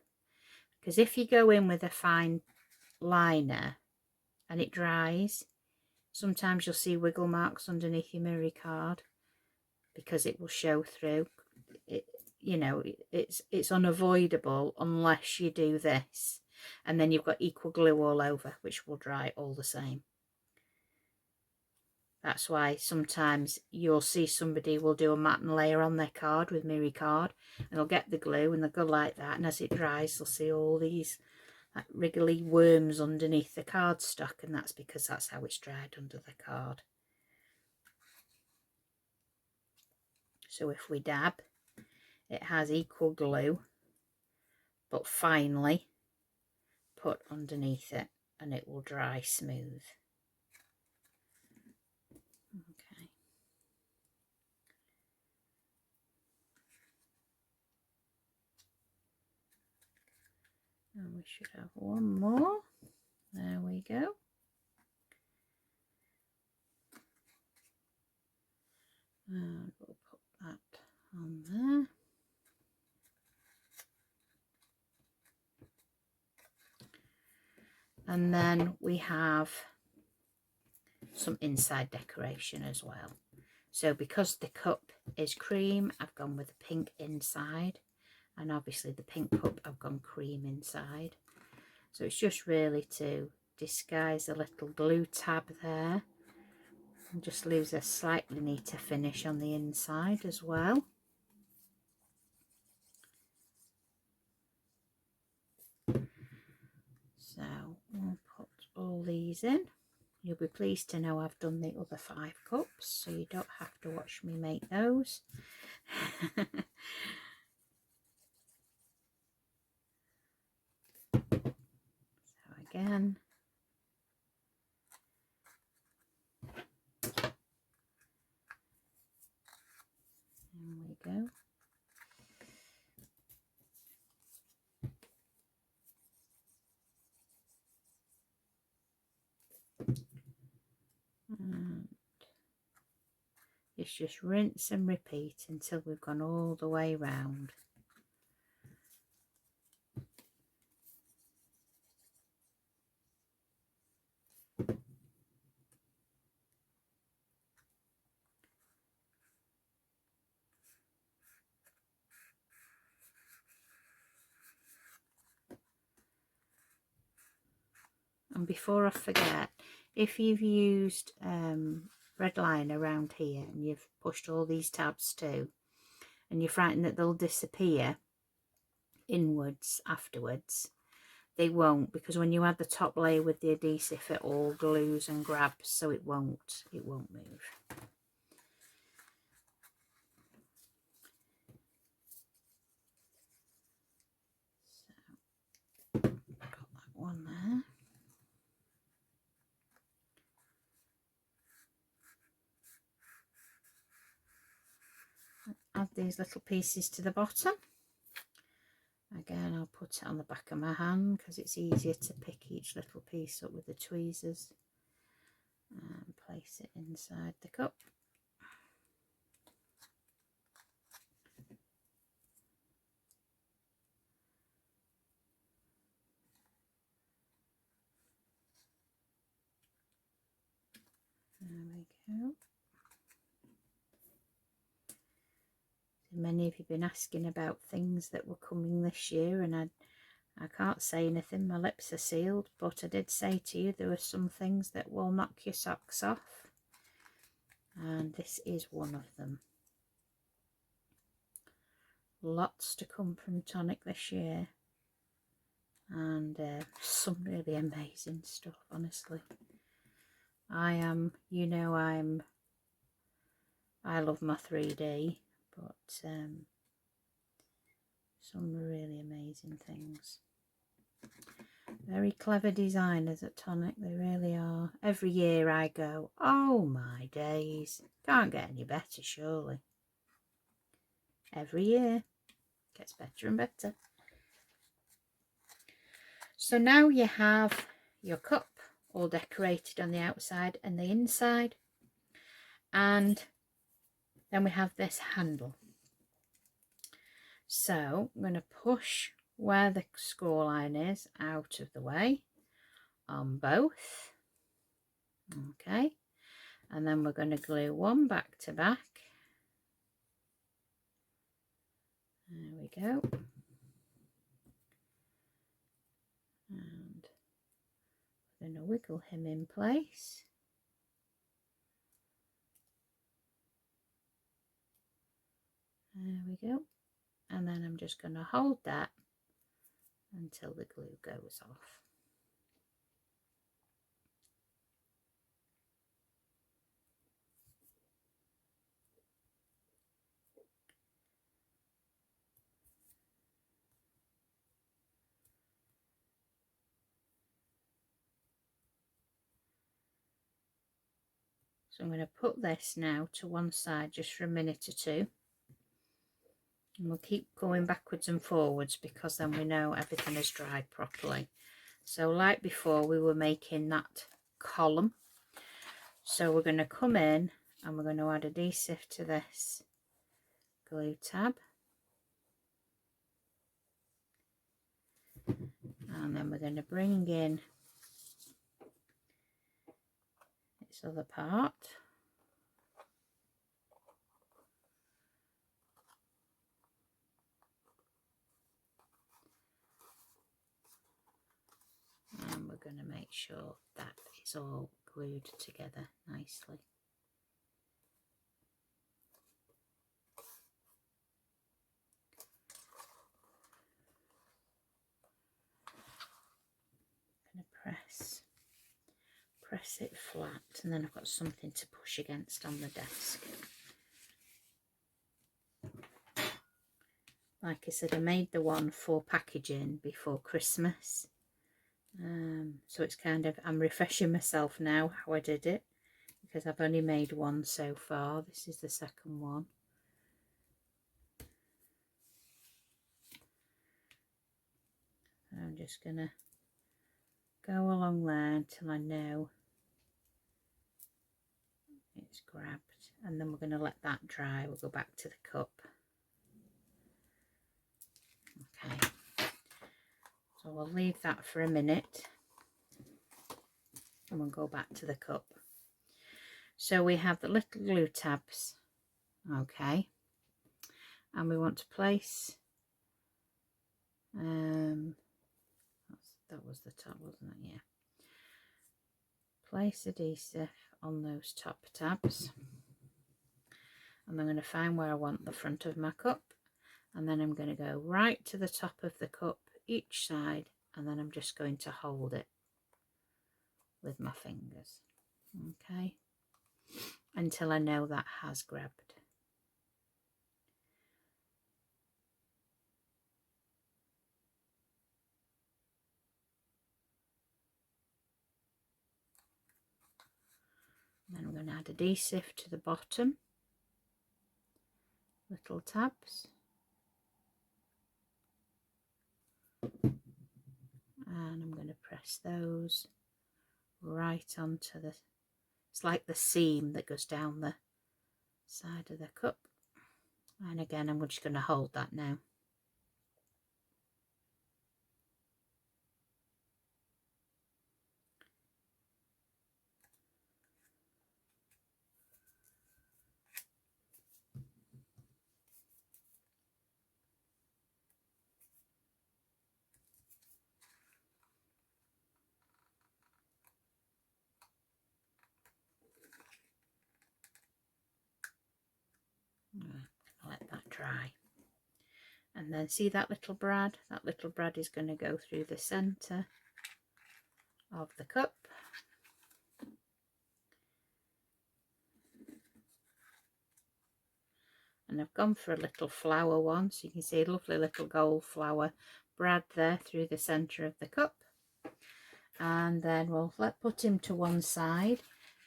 Because if you go in with a fine liner and it dries, sometimes you'll see wiggle marks underneath your Miri card because it will show through. You know, it's unavoidable unless you do this, and then you've got equal glue all over, which will dry all the same. That's why sometimes you'll see somebody will do a matte and layer on their card with Miri card, and they'll get the glue and they'll go like that, and as it dries they'll see all these like wriggly worms underneath the card stock, and that's because that's how it's dried under the card. So if we dab, it has equal glue but finely put underneath it and it will dry smooth. Okay. And we should have one more. There we go. And we'll put that on there. And then we have some inside decoration as well. So because the cup is cream, I've gone with a pink inside, and obviously the pink cup I've gone cream inside. So it's just really to disguise a little glue tab there and just leaves a slightly neater finish on the inside as well. So we'll put all these in. You'll be pleased to know I've done the other 5 cups, so you don't have to watch me make those. So again, there we go. And it's just rinse and repeat until we've gone all the way round. And before I forget, if you've used red line around here and you've pushed all these tabs too, and you're frightened that they'll disappear inwards afterwards, they won't, because when you add the top layer with the adhesive, it all glues and grabs, so it won't move. So got that one there. Add these little pieces to the bottom. Again, I'll put it on the back of my hand because it's easier to pick each little piece up with the tweezers, and place it inside the cup. There we go. Many of you have been asking about things that were coming this year, and I can't say anything, my lips are sealed, but I did say to you there were some things that will knock your socks off, and this is one of them. Lots to come from Tonic this year, and some really amazing stuff, honestly. I love my 3D, but some really amazing things. Very clever designers at Tonic, they really are. Every year I go, oh my days, can't get any better surely. Every year gets better and better. So now you have your cup all decorated on the outside and the inside, and then we have this handle. So I'm going to push where the score line is out of the way on both. Okay, and then we're going to glue one back to back. There we go. And we're going to wiggle him in place. There we go. And then I'm just going to hold that until the glue goes off. So I'm going to put this now to one side just for a minute or two. And we'll keep going backwards and forwards because then we know everything has dried properly. So like before, we were making that column. So we're going to come in and we're going to add adhesive to this glue tab. And then we're going to bring in this other part. And we're going to make sure that it's all glued together nicely. I'm going to press it flat, and then I've got something to push against on the desk. Like I said, I made the one for packaging before Christmas. So it's kind of, I'm refreshing myself now how I did it, because I've only made one so far. This is the second one. I'm just going to go along there until I know it's grabbed, and then we're going to let that dry. We'll go back to the cup. Okay, so we'll leave that for a minute and we'll go back to the cup. So we have the little glue tabs, okay, and we want to place that was the top, wasn't it? Yeah, place adhesive on those top tabs, and I'm going to find where I want the front of my cup, and then I'm going to go right to the top of the cup each side, and then I'm just going to hold it with my fingers, okay, until I know that has grabbed. Then I'm going to add adhesive to the bottom, little tabs, and I'm going to press those right onto the, it's like the seam that goes down the side of the cup, and again I'm just going to hold that now. Let that dry, and then see that little brad? That little brad is going to go through the centre of the cup, and I've gone for a little flower one, so you can see a lovely little gold flower brad there through the centre of the cup. And then we'll put him to one side.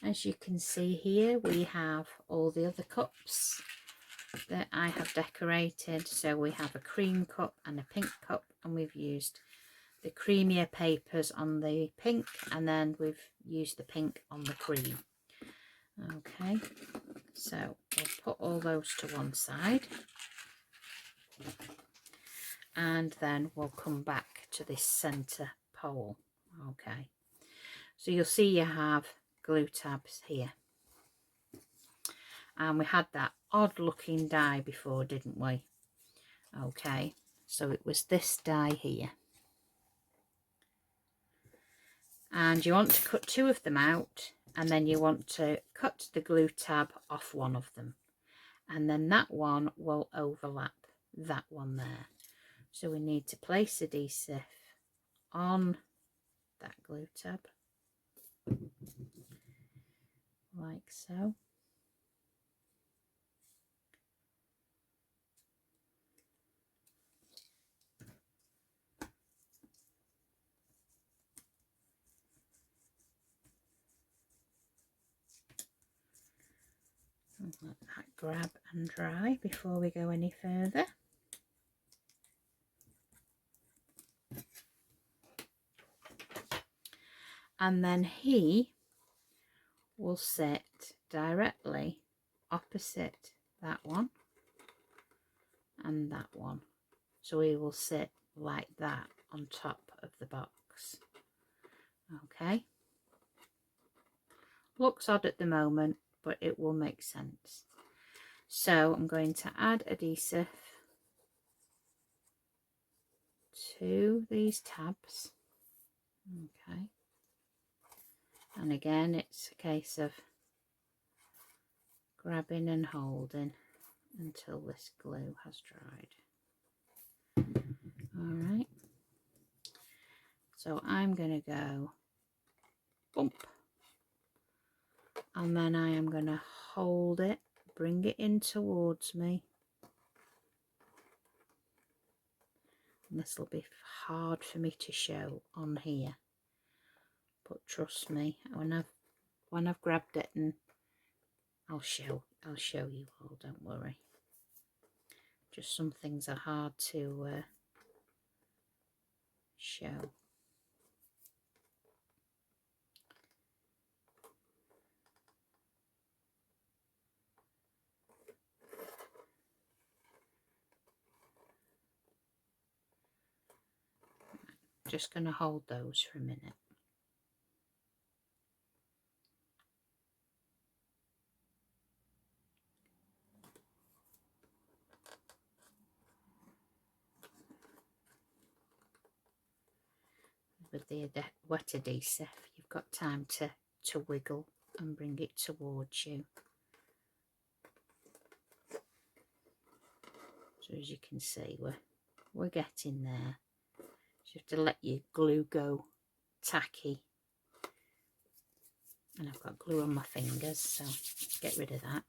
As you can see here, we have all the other cups that I have decorated. So we have a cream cup and a pink cup, and we've used the creamier papers on the pink, and then we've used the pink on the cream. Okay, so we'll put all those to one side, and then we'll come back to this centre pole. Okay, so you'll see you have glue tabs here, and we had that odd looking die before, didn't we? Okay, so it was this die here, and you want to cut two of them out, and then you want to cut the glue tab off one of them, and then that one will overlap that one there. So we need to place adhesive on that glue tab like so. And let that grab and dry before we go any further. And then he will sit directly opposite that one and that one. So he will sit like that on top of the box. Okay. Looks odd at the moment, but it will make sense. So I'm going to add adhesive to these tabs. Okay. And again, it's a case of grabbing and holding until this glue has dried. All right. So I'm going to go bump, and then I am going to hold it, bring it in towards me. And this will be hard for me to show on here, but trust me, when I've grabbed it, and I'll show you all, don't worry. Just some things are hard to show. Just going to hold those for a minute. With the wet adhesive, you've got time to to wiggle and bring it towards you. So as you can see, we're getting there. So you have to let your glue go tacky. And I've got glue on my fingers, so get rid of that.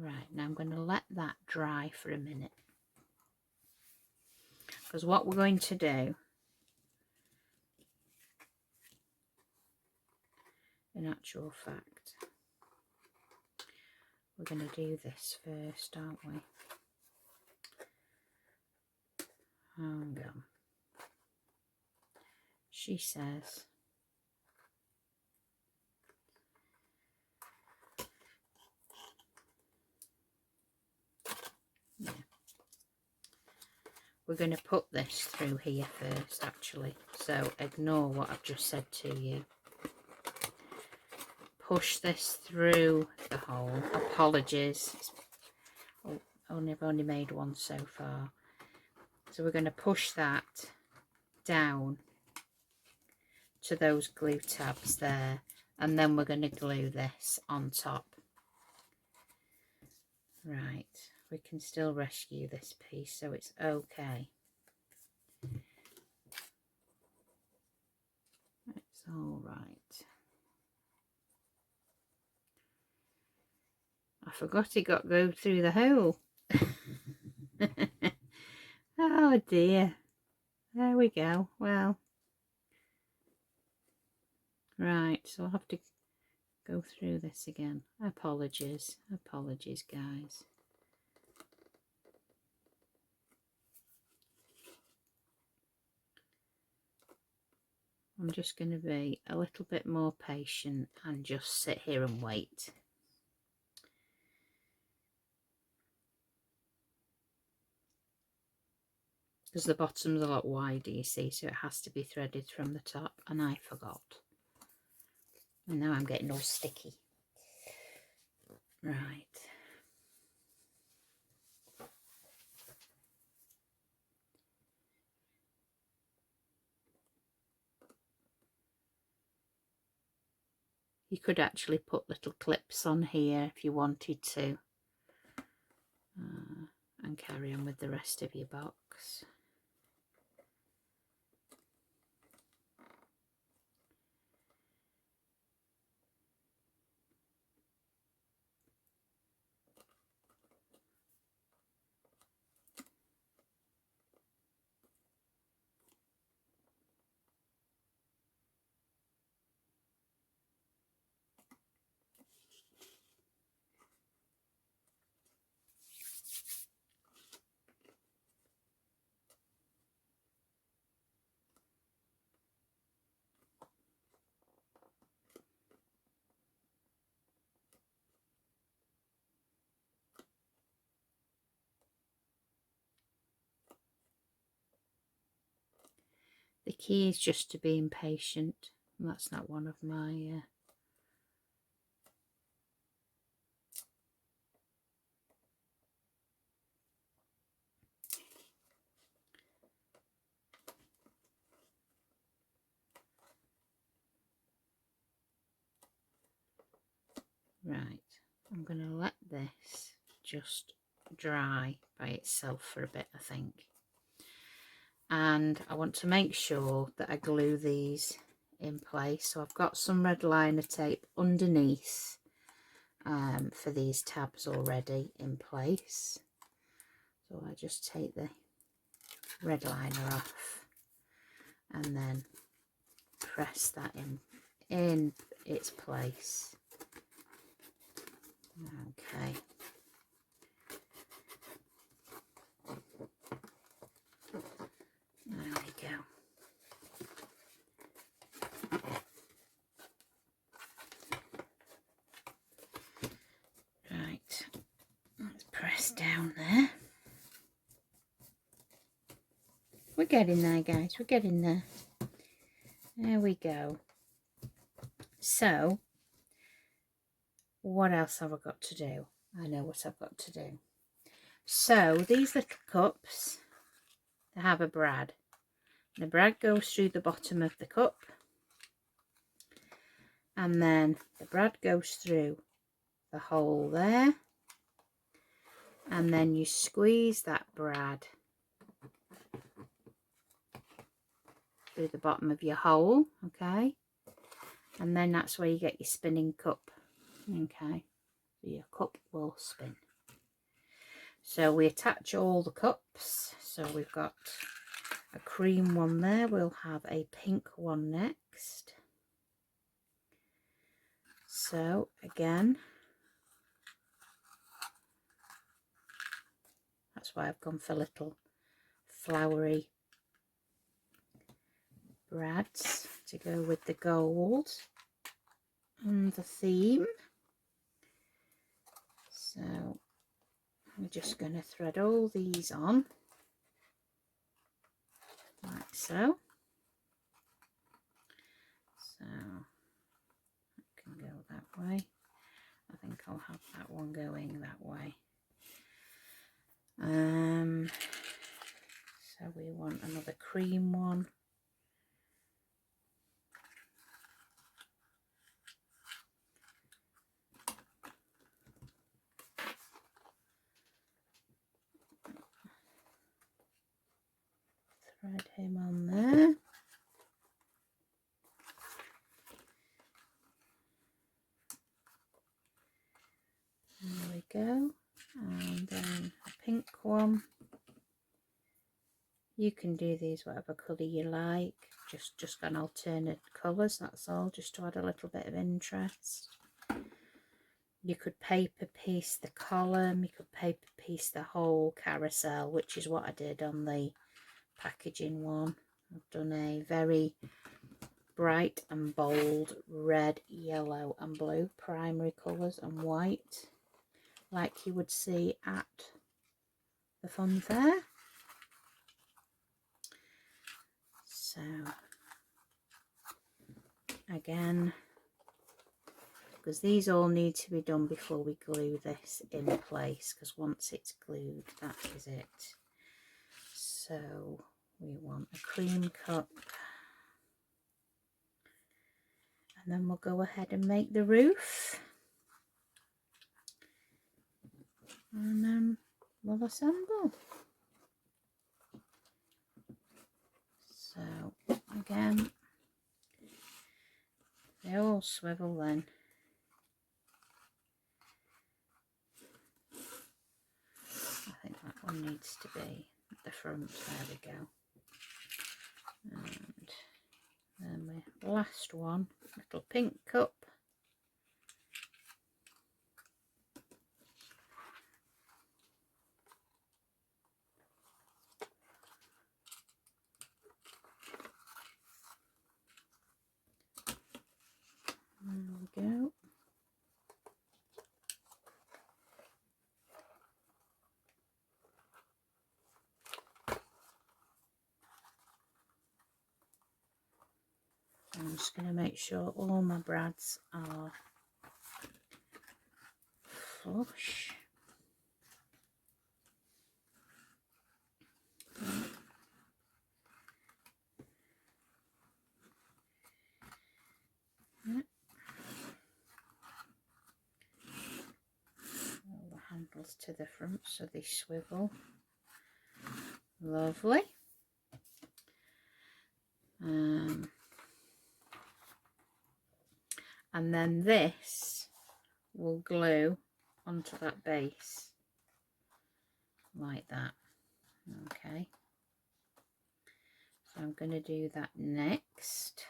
Right, now I'm going to let that dry for a minute. Because what we're going to do, in actual fact, we're going to do this first, aren't we? Hang on. She says, yeah, we're going to put this through here first, actually. So ignore what I've just said to you. Push this through the hole. Apologies. Oh, I've only made one so far. So we're going to push that down to those glue tabs there, and then we're going to glue this on top. Right, we can still rescue this piece, so it's okay. It's all right. I forgot it got go through the hole. Oh dear. There we go. Well, right, so I'll have to go through this again. Apologies guys. I'm just going to be a little bit more patient and just sit here and wait. Because the bottom's a lot wider, you see, so it has to be threaded from the top, and I forgot. And now I'm getting all sticky. Right. You could actually put little clips on here if you wanted to, and carry on with the rest of your box. The key is just to be impatient. And that's not one of my... Right, I'm going to let this just dry by itself for a bit, I think. And I want to make sure that I glue these in place. So I've got some red liner tape underneath for these tabs already in place. So I just take the red liner off and then press that its place. Okay. There we go. Right, let's press down there. We're getting there, guys, we're getting there. There we go. So, what else have I got to do? I know what I've got to do. So, these little cups, they have a brad. The brad goes through the bottom of the cup. And then the brad goes through the hole there. And then you squeeze that brad through the bottom of your hole, okay? And then that's where you get your spinning cup, okay? So your cup will spin. So we attach all the cups. So we've got a cream one there. We'll have a pink one next. So again, that's why I've gone for little flowery brads to go with the gold and the theme. So I'm just going to thread all these on like so. So it can go that way. I think I'll have that one going that way. So we want another cream one. Thread him on there. There we go. And then a pink one. You can do these whatever colour you like. Just an alternate colours, that's all, just to add a little bit of interest. You could paper piece the column, you could paper piece the whole carousel, which is what I did on the packaging one. I've done a very bright and bold red, yellow and blue primary colours and white, like you would see at the fun fair. So again, because these all need to be done before we glue this in place, because once it's glued, that is it. So we want a cream cup, and then we'll go ahead and make the roof, and we'll assemble. So again, they all swivel then. I think that one needs to be at the front. There we go. And then the last one, little pink cup. There we go. I'm just going to make sure all my brads are flush. All the handles to the front so they swivel. Lovely. And then this will glue onto that base like that. Okay, so I'm going to do that next.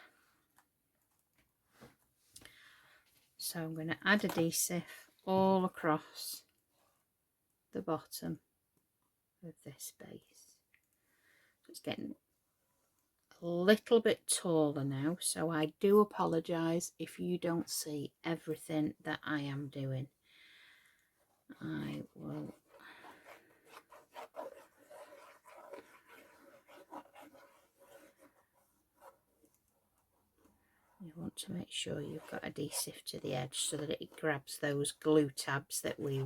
So I'm going to add adhesive all across the bottom of this base. So it's getting a little bit taller now, so I do apologise if you don't see everything that I am doing. I will you want to make sure you've got adhesive to the edge so that it grabs those glue tabs that we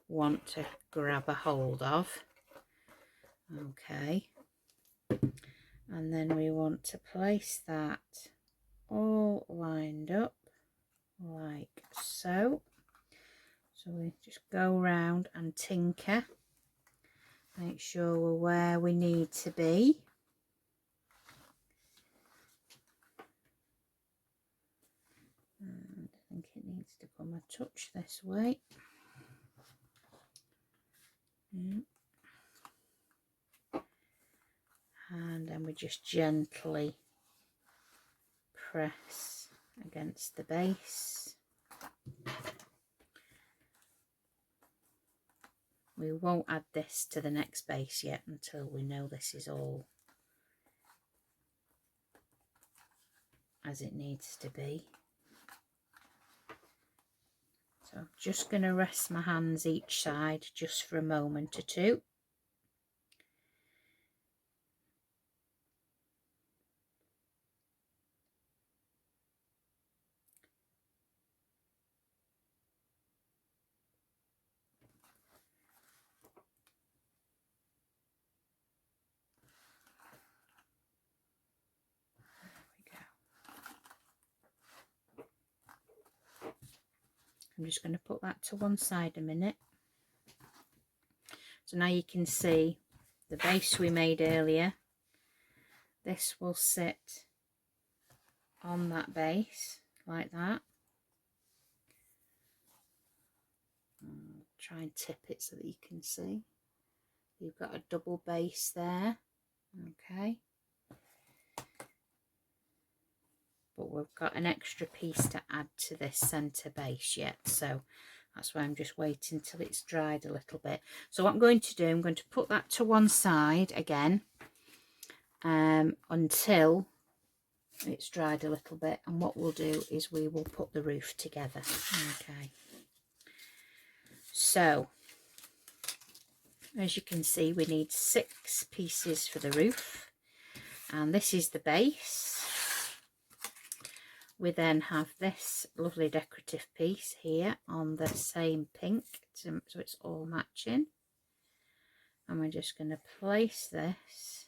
want to grab a hold of. Okay, and then we want to place that all lined up like so. So we just go round and tinker, make sure we're where we need to be. And I think it needs to come a touch this way. And then we just gently press against the base. We won't add this to the next base yet until we know this is all as it needs to be. So I'm just going to rest my hands each side just for a moment or two. I'm just going to put that to one side a minute. So now you can see the base we made earlier. This will sit on that base like that. Try and tip it so that you can see. You've got a double base there. Okay. But we've got an extra piece to add to this centre base yet, so that's why I'm just waiting till it's dried a little bit. So what I'm going to do, I'm going to put that to one side again until it's dried a little bit, and what we'll do is we will put the roof together. Okay, so as you can see, we need 6 pieces for the roof, and this is the base. We then have this lovely decorative piece here on the same pink, so it's all matching. And we're just going to place this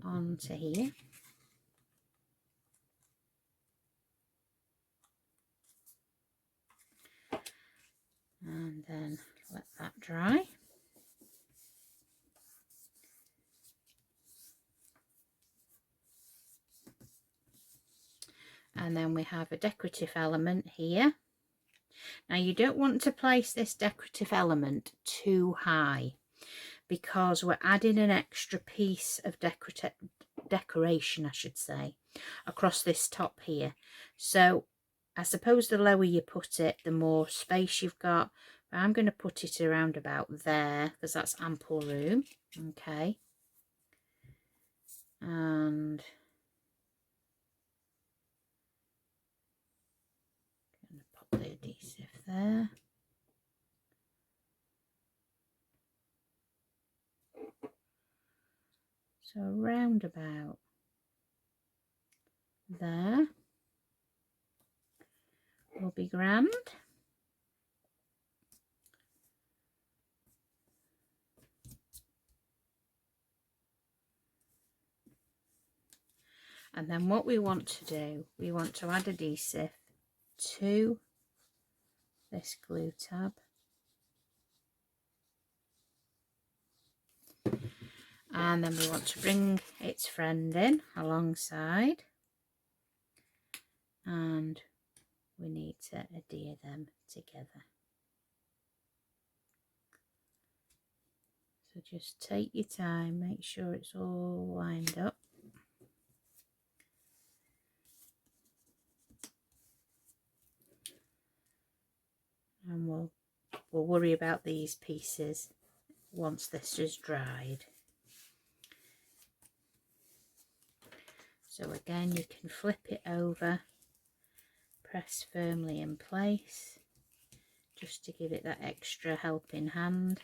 onto here. And then let that dry. And then we have a decorative element here. Now you don't want to place this decorative element too high because we're adding an extra piece of decoration, I should say, across this top here. So I suppose the lower you put it, the more space you've got. But I'm going to put it around about there because that's ample room. Okay. And the adhesive there. So round about there will be grand. And then what we want to do, we want to add adhesive to this glue tab. And then we want to bring its friend in alongside, and we need to adhere them together. So just take your time, make sure it's all lined up. we'll worry about these pieces once this is dried. So again, you can flip it over, press firmly in place, just to give it that extra helping hand.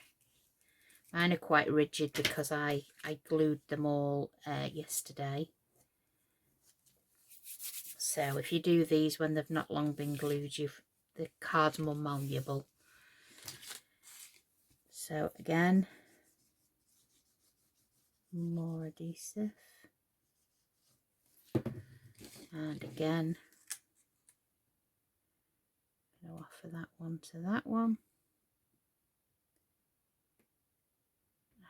Mine are quite rigid because I glued them all yesterday. So if you do these when they've not long been glued, the card's more malleable. So again, more adhesive. And again, go offer that one to that one.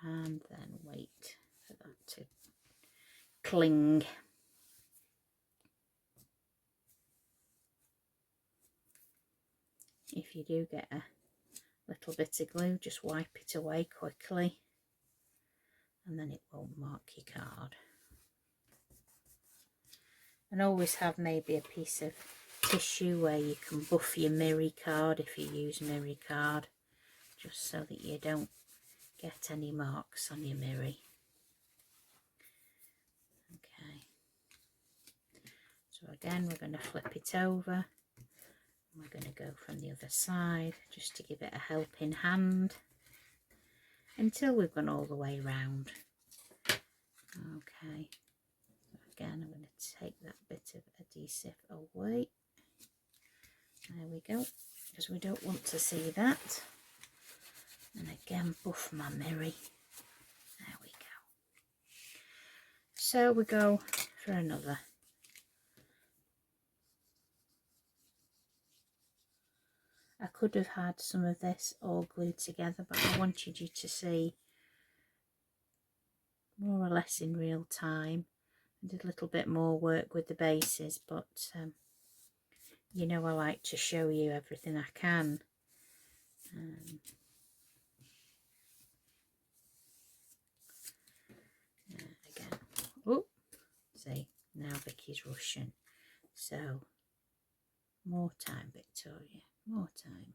And then wait for that to cling. If you do get a little bit of glue, just wipe it away quickly, and then it won't mark your card. And always have maybe a piece of tissue where you can buff your mirror card if you use mirror card, just so that you don't get any marks on your mirror. Okay, so again we're going to flip it over. We're going to go from the other side just to give it a helping hand until we've gone all the way round. Okay, again I'm going to take that bit of adhesive away. There we go, because we don't want to see that. And again, buff my mirror. There we go. So we go for another. I could have had some of this all glued together, but I wanted you to see more or less in real time. I did a little bit more work with the bases, but you know I like to show you everything I can. Again, oh, see, now Vicky's rushing. So, more time, Victoria, more time.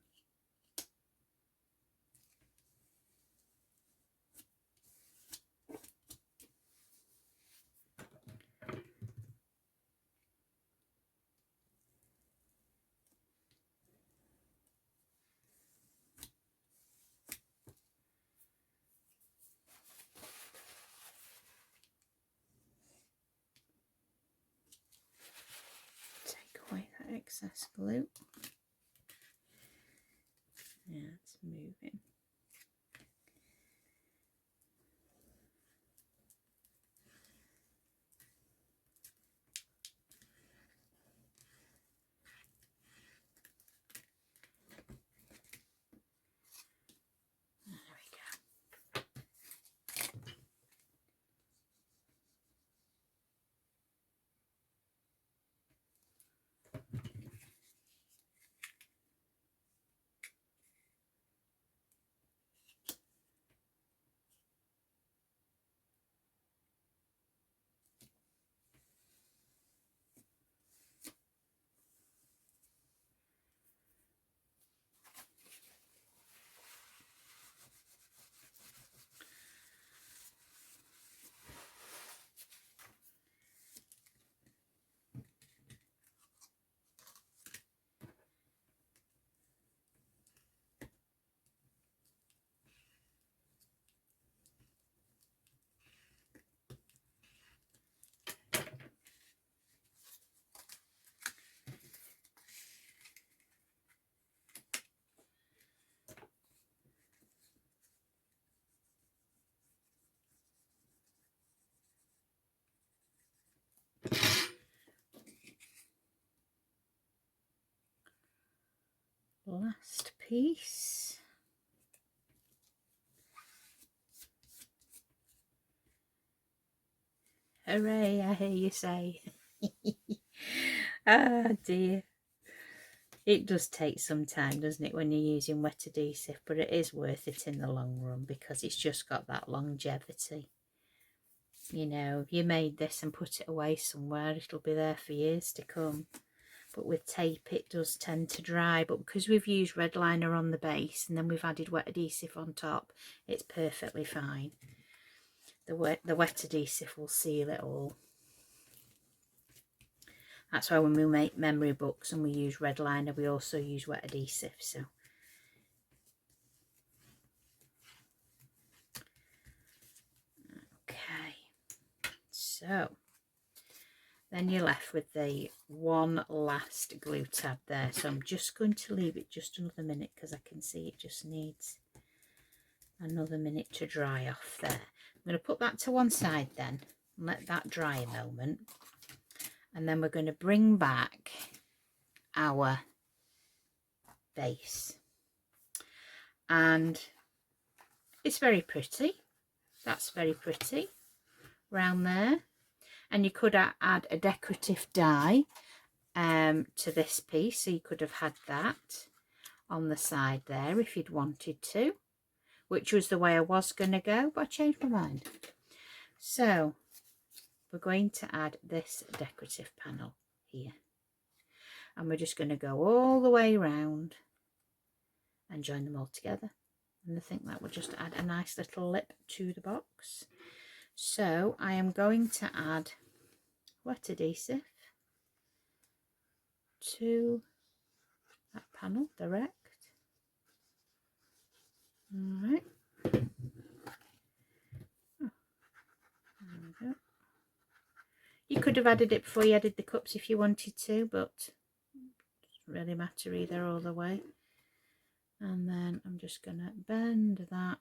Excess glue. Yeah, it's moving. There we go. Last piece. Hooray, I hear you say. Ah dear. It does take some time, doesn't it, when you're using wet adhesive, but it is worth it in the long run because it's just got that longevity. You know, if you made this and put it away somewhere, it'll be there for years to come. but with tape it does tend to dry. But because we've used red liner on the base and then we've added wet adhesive on top, it's perfectly fine. The wet adhesive will seal it all. That's why when we make memory books and we use red liner, we also use wet adhesive. So okay, so then you're left with the one last glue tab there. So I'm just going to leave it just another minute because I can see it just needs another minute to dry off there. I'm going to put that to one side then and let that dry a moment. And then we're going to bring back our base. And it's very pretty. That's very pretty round there. And you could add a decorative die to this piece, so you could have had that on the side there if you'd wanted to, which was the way I was going to go, but I changed my mind. So we're going to add this decorative panel here, and we're just going to go all the way around and join them all together, and I think that will just add a nice little lip to the box. So I am going to add wet adhesive to that panel direct. All right. Oh, there we go. You could have added it before you added the cups if you wanted to, but it doesn't really matter either all the way. And then I'm just going to bend that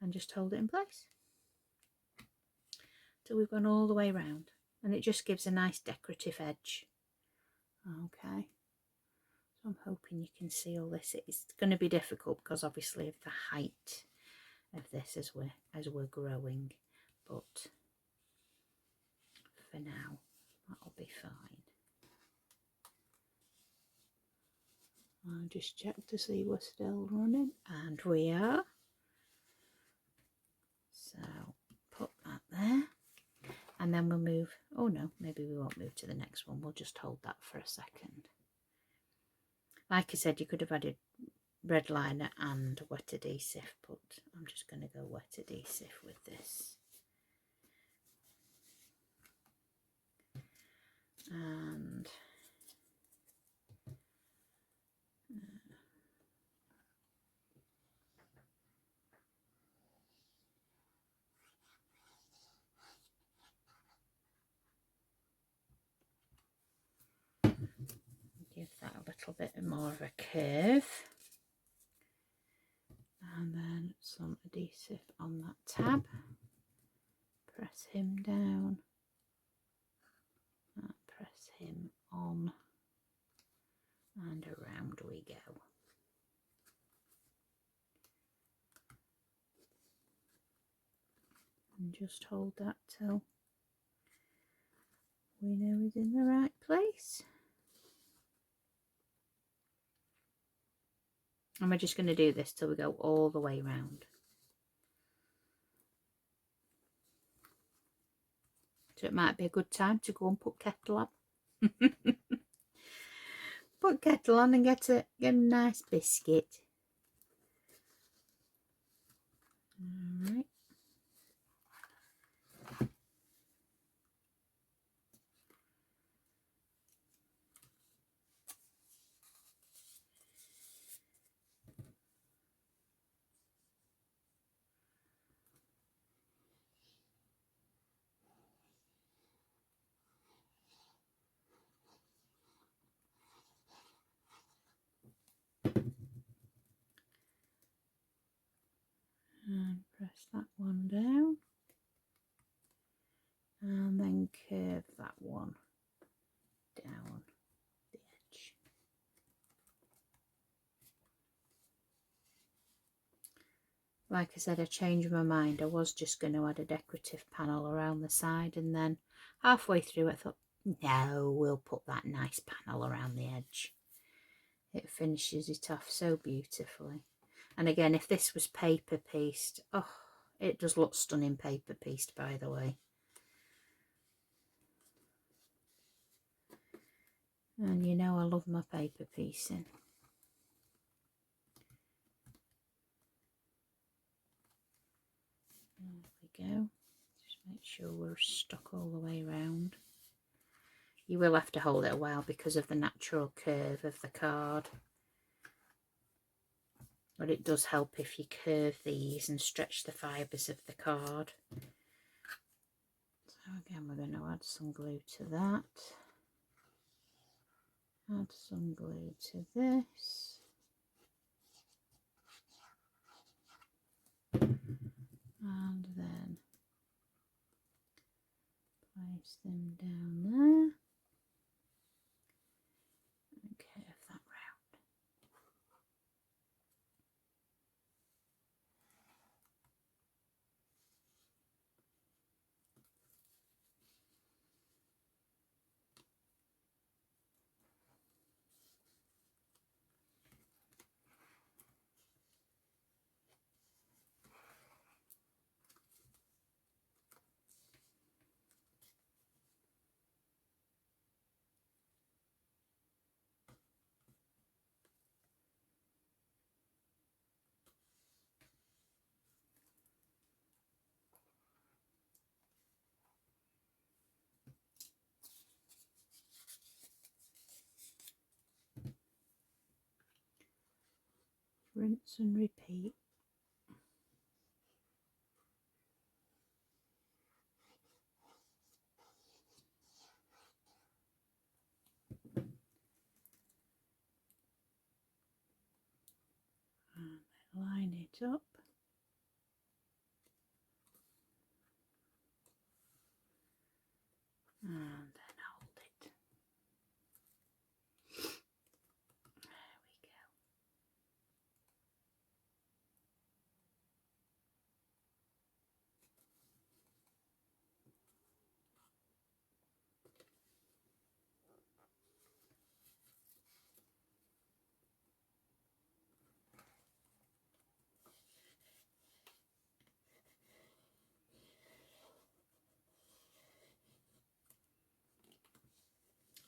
and just hold it in place till we've gone all the way around, and it just gives a nice decorative edge. Okay, so I'm hoping you can see all this. It's going to be difficult because obviously of the height of this as we're growing, but for now that'll be fine. I'll just check to see we're still running, and we are. So put that there, and then we'll move. Oh no, maybe we won't move to the next one. We'll just hold that for a second. Like I said, you could have added red liner and wet adhesive, but I'm just going to go wet adhesive with this. And give that a little bit more of a curve, and then some adhesive on that tab. Press him down and press him on, and around we go. And just hold that till we know he's in the right place. And we're just going to do this till we go all the way round. So it might be a good time to go and put kettle on. Put kettle on and get a nice biscuit. All right. And press that one down, and then curve that one down the edge. Like I said, I changed my mind. I was just going to add a decorative panel around the side, and then halfway through I thought, no, we'll put that nice panel around the edge. It finishes it off so beautifully. And again, if this was paper pieced, oh, it does look stunning paper pieced, by the way. And you know I love my paper piecing. There we go. Just make sure we're stuck all the way around. You will have to hold it a while because of the natural curve of the card. But it does help if you curve these and stretch the fibres of the card. So again, we're going to add some glue to that. Add some glue to this. And then place them down there. And curve that round. Rinse and repeat. And line it up. And then hold it. There we go.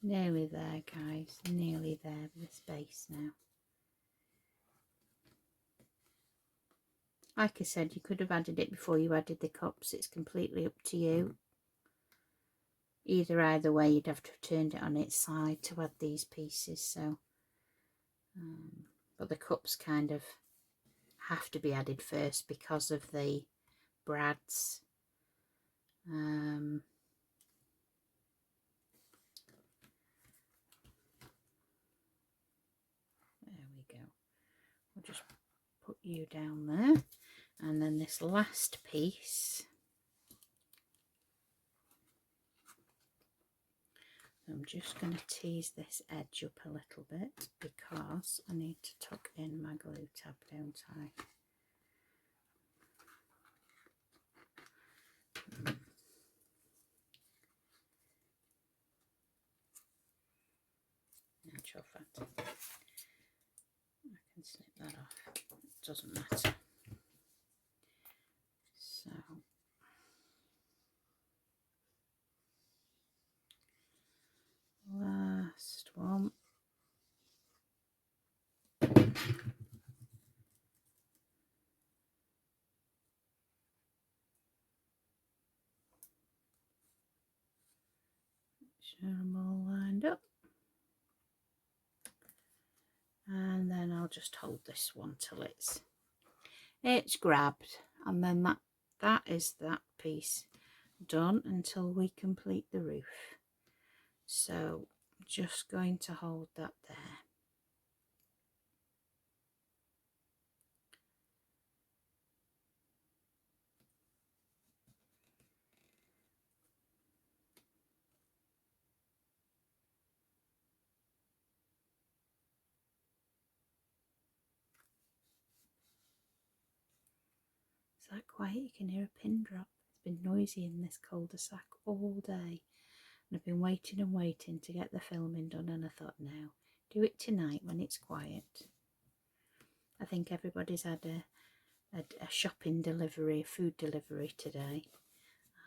Nearly there, guys, nearly there with this base now. Like I said, you could have added it before you added the cups. It's completely up to you. Either way, you'd have to have turned it on its side to add these pieces. So, but the cups kind of have to be added first because of the brads. There we go. We'll just put you down there. And then this last piece, I'm just going to tease this edge up a little bit because I need to tuck in my glue tab, don't I? Natural fat. I can snip that off. It doesn't matter. So last one. Sure I'm all lined up. And then I'll just hold this one till it's grabbed, and then that is that piece done until we complete the roof. So I'm just going to hold that there. Is that quiet? You can hear a pin drop. It's been noisy in this cul-de-sac all day. And I've been waiting and waiting to get the filming done, and I thought, now, do it tonight when it's quiet. I think everybody's had a shopping delivery, a food delivery today.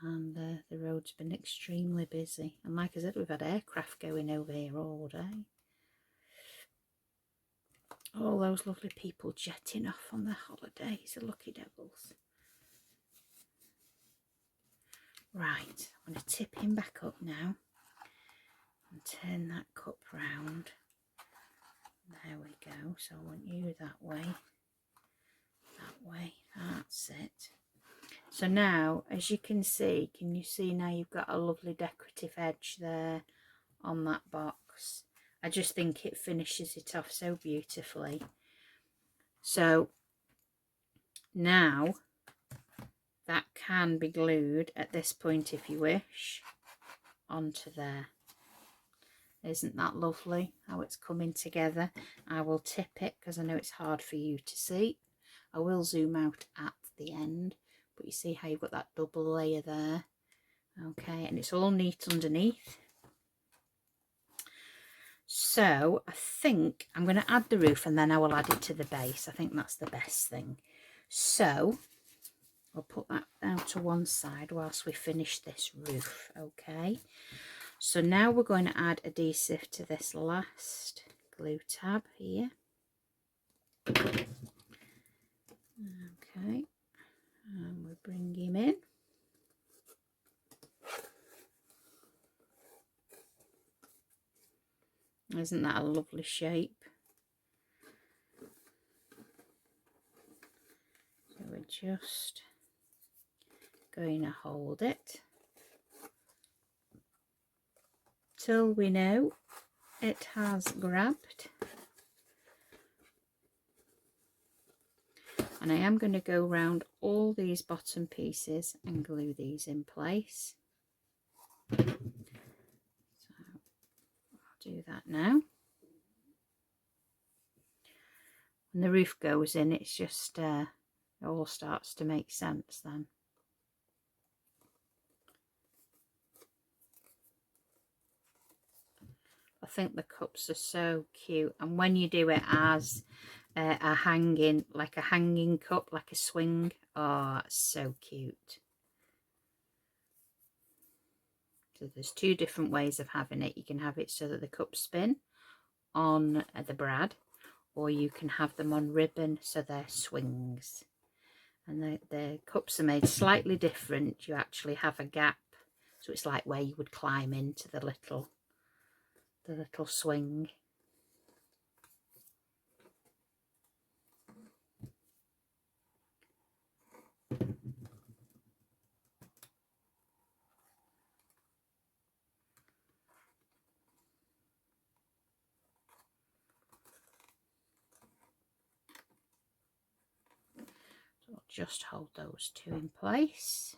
and the road's been extremely busy, and like I said, we've had aircraft going over here all day. All those lovely people jetting off on their holidays, the lucky devils. Right, I'm going to tip him back up now and turn that cup round. There we go. So I want you that way, that's it. So now, as you can you see now you've got a lovely decorative edge there on that box. I just think it finishes it off so beautifully. So now that can be glued at this point if you wish onto there. Isn't that lovely how it's coming together? I will tip it because I know it's hard for you to see. I will zoom out at the end, but you see how you've got that double layer there. Okay, and it's all neat underneath. So I think I'm going to add the roof and then I will add it to the base. I think that's the best thing. So I'll put that down to one side whilst we finish this roof. Okay, so now we're going to add adhesive to this last glue tab here. Okay, and we bring him in. Isn't that a lovely shape? So we're just going to hold it till we know it has grabbed. And I am going to go around all these bottom pieces and glue these in place. So I'll do that now. When the roof goes in, it's just it all starts to make sense then. I think the cups are so cute, and when you do it as a hanging, like a hanging cup, like a swing, oh, it's so cute. So there's two different ways of having it. You can have it so that the cups spin on the brad, or you can have them on ribbon so they're swings. And the cups are made slightly different. You actually have a gap, so it's like where you would climb into the little swing. So I'll just hold those two in place.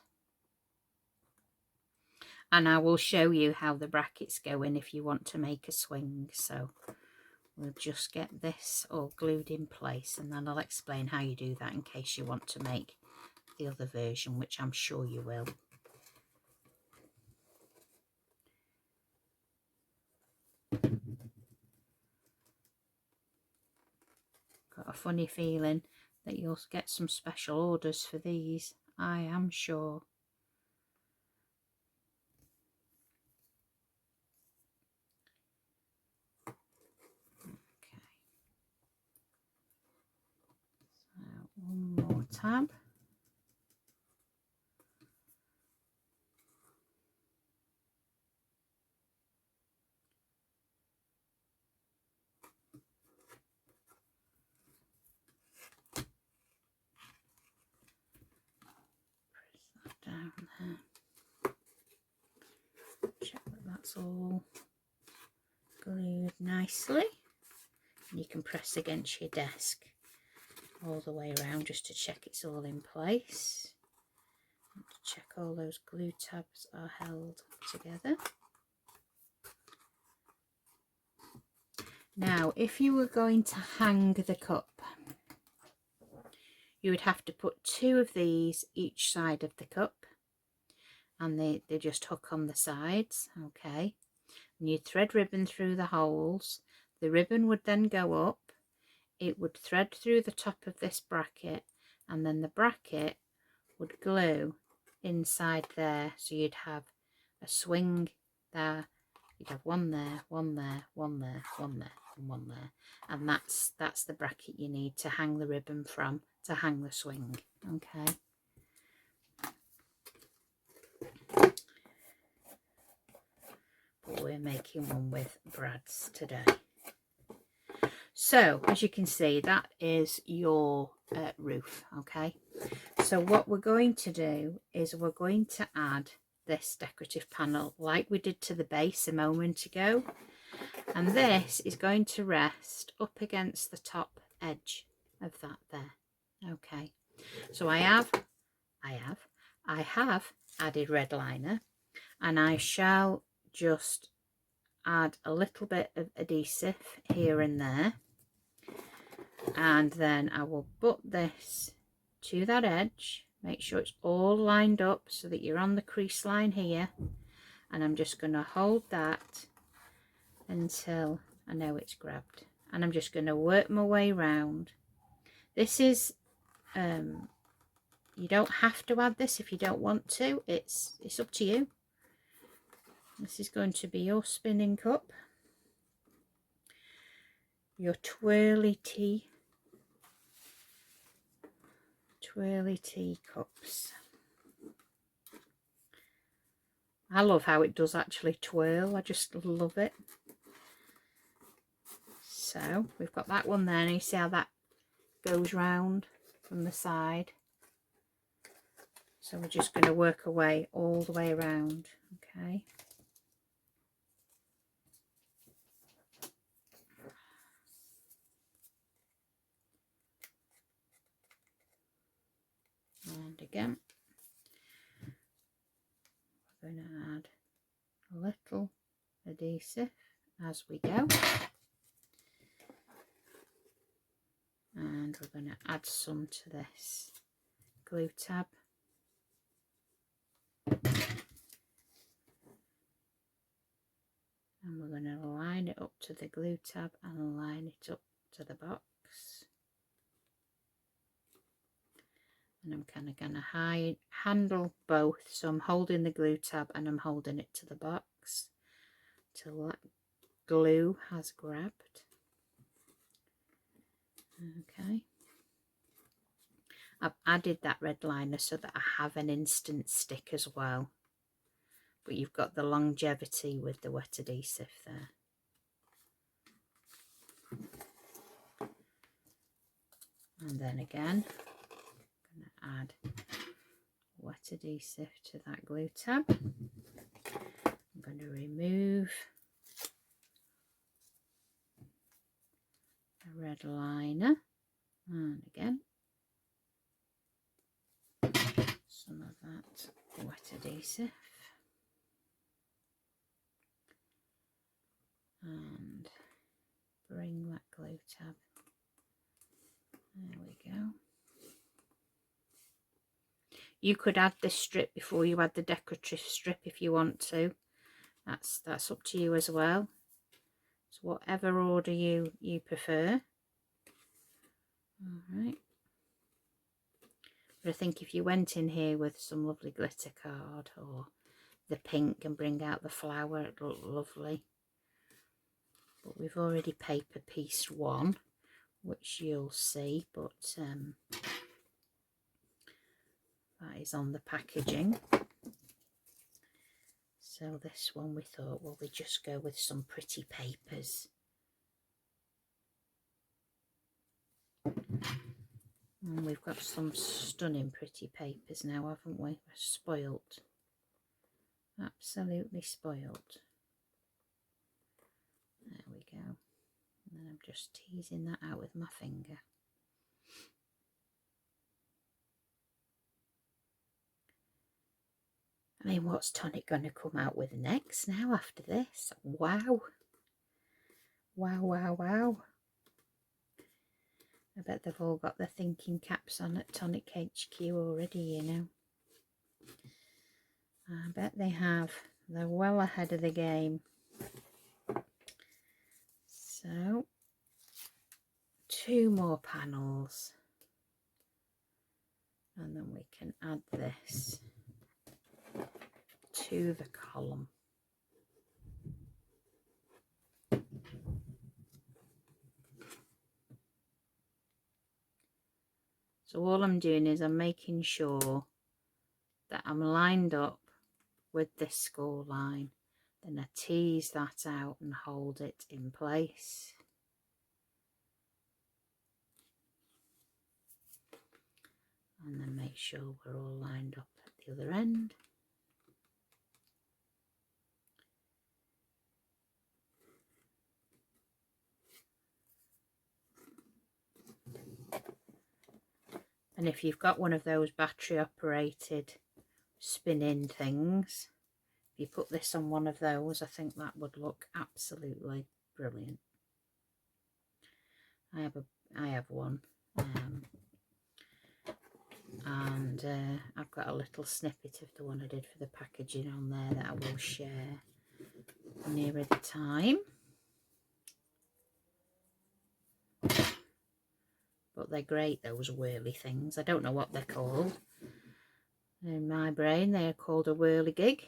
And I will show you how the brackets go in if you want to make a swing. So we'll just get this all glued in place, and then I'll explain how you do that in case you want to make the other version, which I'm sure you will. Got a funny feeling that you'll get some special orders for these, I am sure. One more tab. Press that down there. Check that that's all glued nicely. And you can press against your desk all the way around just to check it's all in place. And to check all those glue tabs are held together. Now, if you were going to hang the cup, you would have to put two of these each side of the cup, and they just hook on the sides. Okay, and you thread ribbon through the holes. The ribbon would then go up, it would thread through the top of this bracket, and then the bracket would glue inside there, so you'd have a swing there, you'd have one there, one there, one there, one there, and one there, and that's the bracket you need to hang the ribbon from, to hang the swing. Okay, but we're making one with brads today. So as you can see, that is your roof. Okay, so what we're going to do is we're going to add this decorative panel like we did to the base a moment ago, and this is going to rest up against the top edge of that there. Okay, so I have added red liner, and I shall just add a little bit of adhesive here and there, and then I will put this to that edge, make sure it's all lined up so that you're on the crease line here, and I'm just going to hold that until I know it's grabbed, and I'm just going to work my way round. This is you don't have to add this if you don't want to, it's up to you. This is going to be your spinning cup, your twirly teacups. I love how it does actually twirl, I just love it. So we've got that one there, and you see how that goes round from the side. So we're just going to work our way all the way around. Okay, and again we're going to add a little adhesive as we go, and we're going to add some to this glue tab. And we're going to line it up to the glue tab and line it up to the box. And I'm kind of going to handle both, so I'm holding the glue tab and I'm holding it to the box till that glue has grabbed. Okay, I've added that red liner so that I have an instant stick as well, but you've got the longevity with the wet adhesive there. And then again, I'm going to add wet adhesive to that glue tab. I'm going to remove the red liner, and again some of that wet adhesive, and bring that glue tab. There we go. You could add this strip before you add the decorative strip if you want to. That's up to you as well. So whatever order you prefer. All right. But I think if you went in here with some lovely glitter card or the pink and bring out the flower, it'd look lovely. But we've already paper pieced one, which you'll see, but that is on the packaging. So this one we thought, well, we just go with some pretty papers. And we've got some stunning pretty papers now, haven't we? We're spoilt. Absolutely spoilt. There we go. And then I'm just teasing that out with my finger. I mean, what's Tonic going to come out with next now after this? Wow. Wow, wow, wow. I bet they've all got their thinking caps on at Tonic HQ already, you know. I bet they have. They're well ahead of the game. So, 2 more panels. And then we can add this to the column. So all I'm doing is I'm making sure that I'm lined up with this score line. Then I tease that out and hold it in place. And then make sure we're all lined up at the other end. And if you've got one of those battery operated spinning things, if you put this on one of those, I think that would look absolutely brilliant. I have one, and I've got a little snippet of the one I did for the packaging on there that I will share nearer the time. But they're great, those whirly things. I don't know what they're called. In my brain, they are called a whirligig.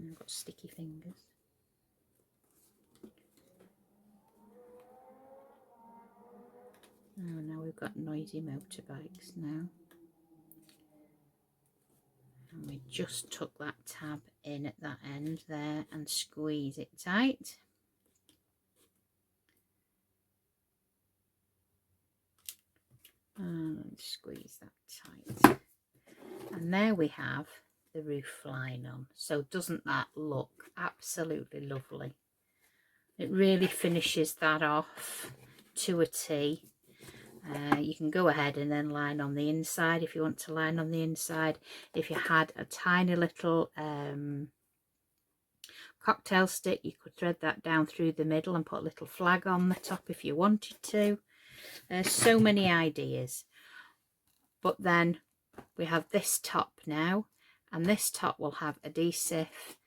I've got sticky fingers. Oh, now we've got noisy motorbikes now. And we just tuck that tab in at that end there and squeeze it tight. And squeeze that tight. And there we have the roof line on. So doesn't that look absolutely lovely? It really finishes that off to a T. You can go ahead and then line on the inside if you want to line on the inside. If you had a tiny little cocktail stick, you could thread that down through the middle and put a little flag on the top if you wanted to. There's so many ideas. But then we have this top now, and this top will have adhesive,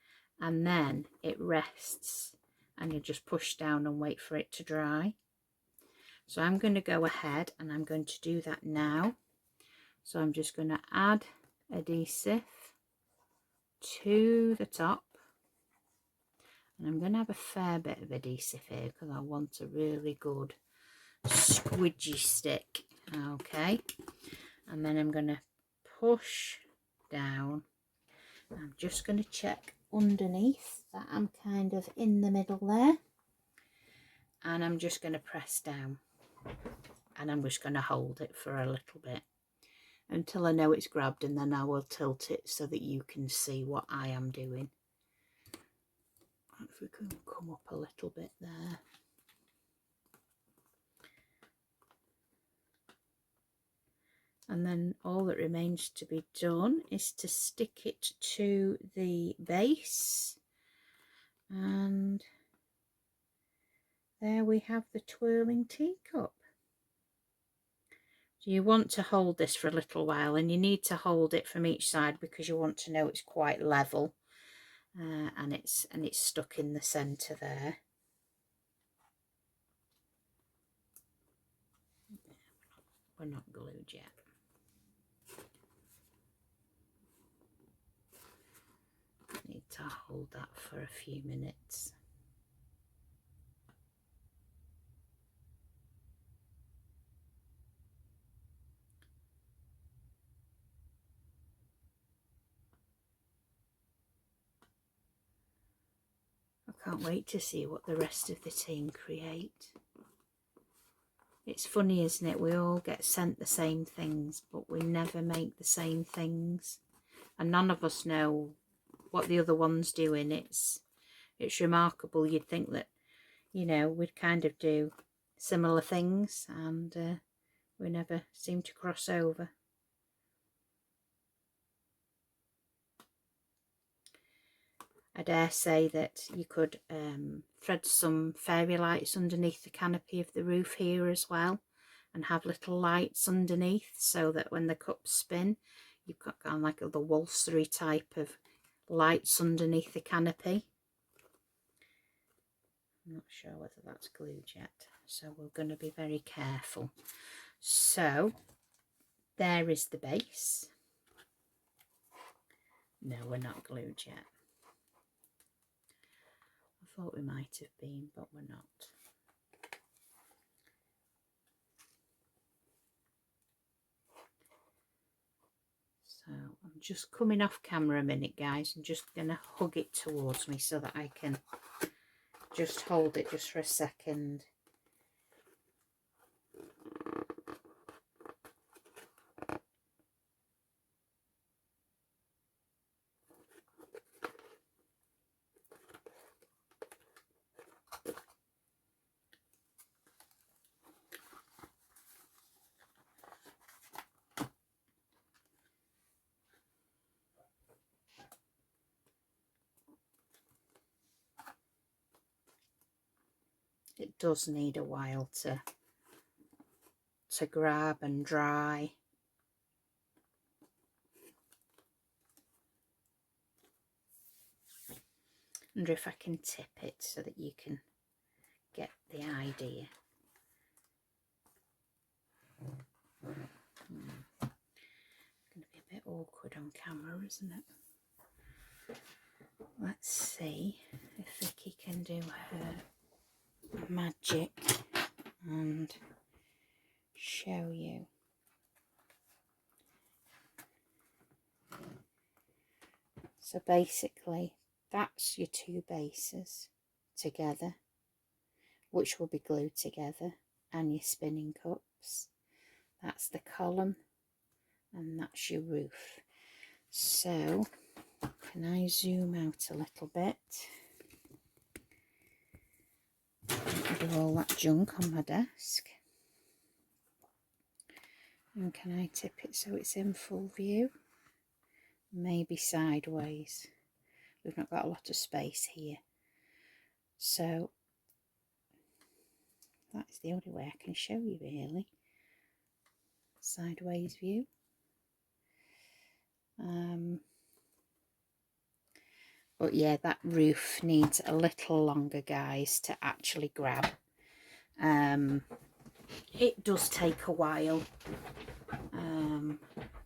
and then it rests and you just push down and wait for it to dry. So I'm going to go ahead and I'm going to do that now. So I'm just going to add adhesive to the top, and I'm going to have a fair bit of adhesive here because I want a really good squidgy stick. Okay, and then I'm going to push down. I'm just going to check underneath that I'm kind of in the middle there, and I'm just going to press down, and I'm just going to hold it for a little bit until I know it's grabbed, and then I will tilt it so that you can see what I am doing. If we can come up a little bit there. And then all that remains to be done is to stick it to the base. And there we have the twirling teacup. So you want to hold this for a little while, and you need to hold it from each side because you want to know it's quite level, and it's stuck in the centre there. We're not glued yet. Need to hold that for a few minutes. I can't wait to see what the rest of the team create. It's funny, isn't it? We all get sent the same things, but we never make the same things, and none of us know what the other one's doing. It's remarkable. You'd think that, you know, we'd kind of do similar things, and we never seem to cross over. I dare say that you could thread some fairy lights underneath the canopy of the roof here as well, and have little lights underneath so that when the cups spin, you've got kind of like the waltzery type of lights underneath the canopy. I'm not sure whether that's glued yet, so we're going to be very careful. So there is the base. No, we're not glued yet. I thought we might have been, but we're not. So I'm just coming off camera a minute, guys. I'm just going to hug it towards me so that I can just hold it just for a second. It does need a while to grab and dry. I wonder if I can tip it so that you can get the idea. It's going to be a bit awkward on camera, isn't it? Let's see if Vicky can do her magic and show you. So basically that's your two bases together, which will be glued together, and your spinning cups. That's the column and that's your roof. So can I zoom out a little bit? Do all that junk on my desk. And can I tip it so it's in full view? Maybe sideways. We've not got a lot of space here. So that's the only way I can show you, really. Sideways view. But yeah, that roof needs a little longer, guys, to actually grab. It does take a while,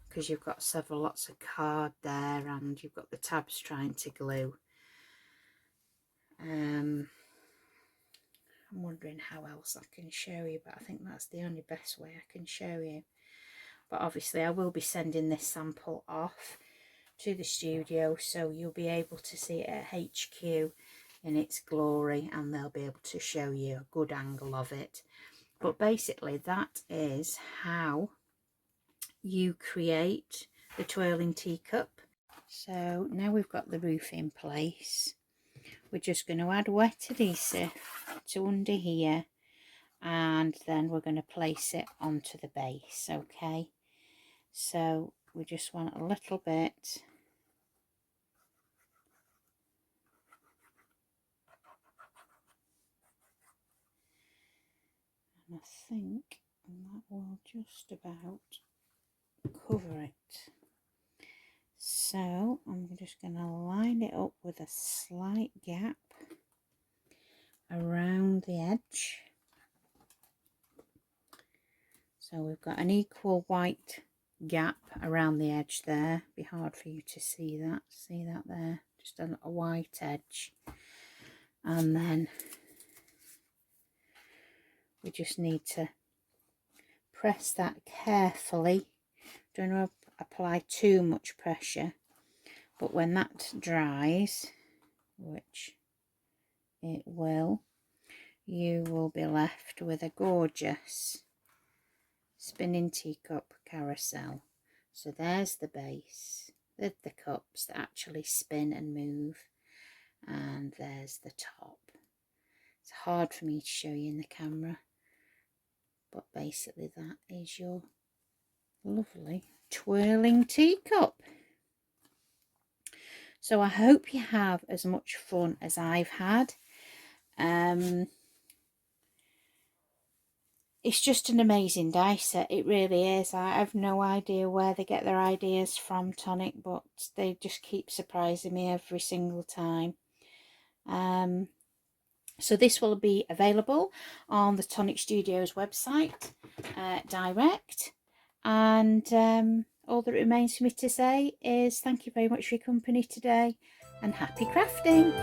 because you've got lots of card there, and you've got the tabs trying to glue. I'm wondering how else I can show you, but I think that's the only best way I can show you. But obviously I will be sending this sample off to the studio, so you'll be able to see it at HQ in its glory, and they'll be able to show you a good angle of it. But basically that is how you create the twirling teacup. So now we've got the roof in place, we're just going to add wet adhesive to under here, and then we're going to place it onto the base. Okay, so we just want a little bit. And I think that will just about cover it. So I'm just going to line it up with a slight gap around the edge. So we've got an equal white gap around the edge there. Be hard for you to see that. See that there? Just a white edge. And then we just need to press that carefully. Don't apply too much pressure, but when that dries, which it will, you will be left with a gorgeous spinning teacup carousel. So there's the base with the cups that actually spin and move, and there's the top. It's hard for me to show you in the camera, but basically that is your lovely twirling teacup. So I hope you have as much fun as I've had. It's just an amazing die set, it really is. I have no idea where they get their ideas from, Tonic, but they just keep surprising me every single time. So this will be available on the Tonic Studios website direct. And all that remains for me to say is thank you very much for your company today, and happy crafting.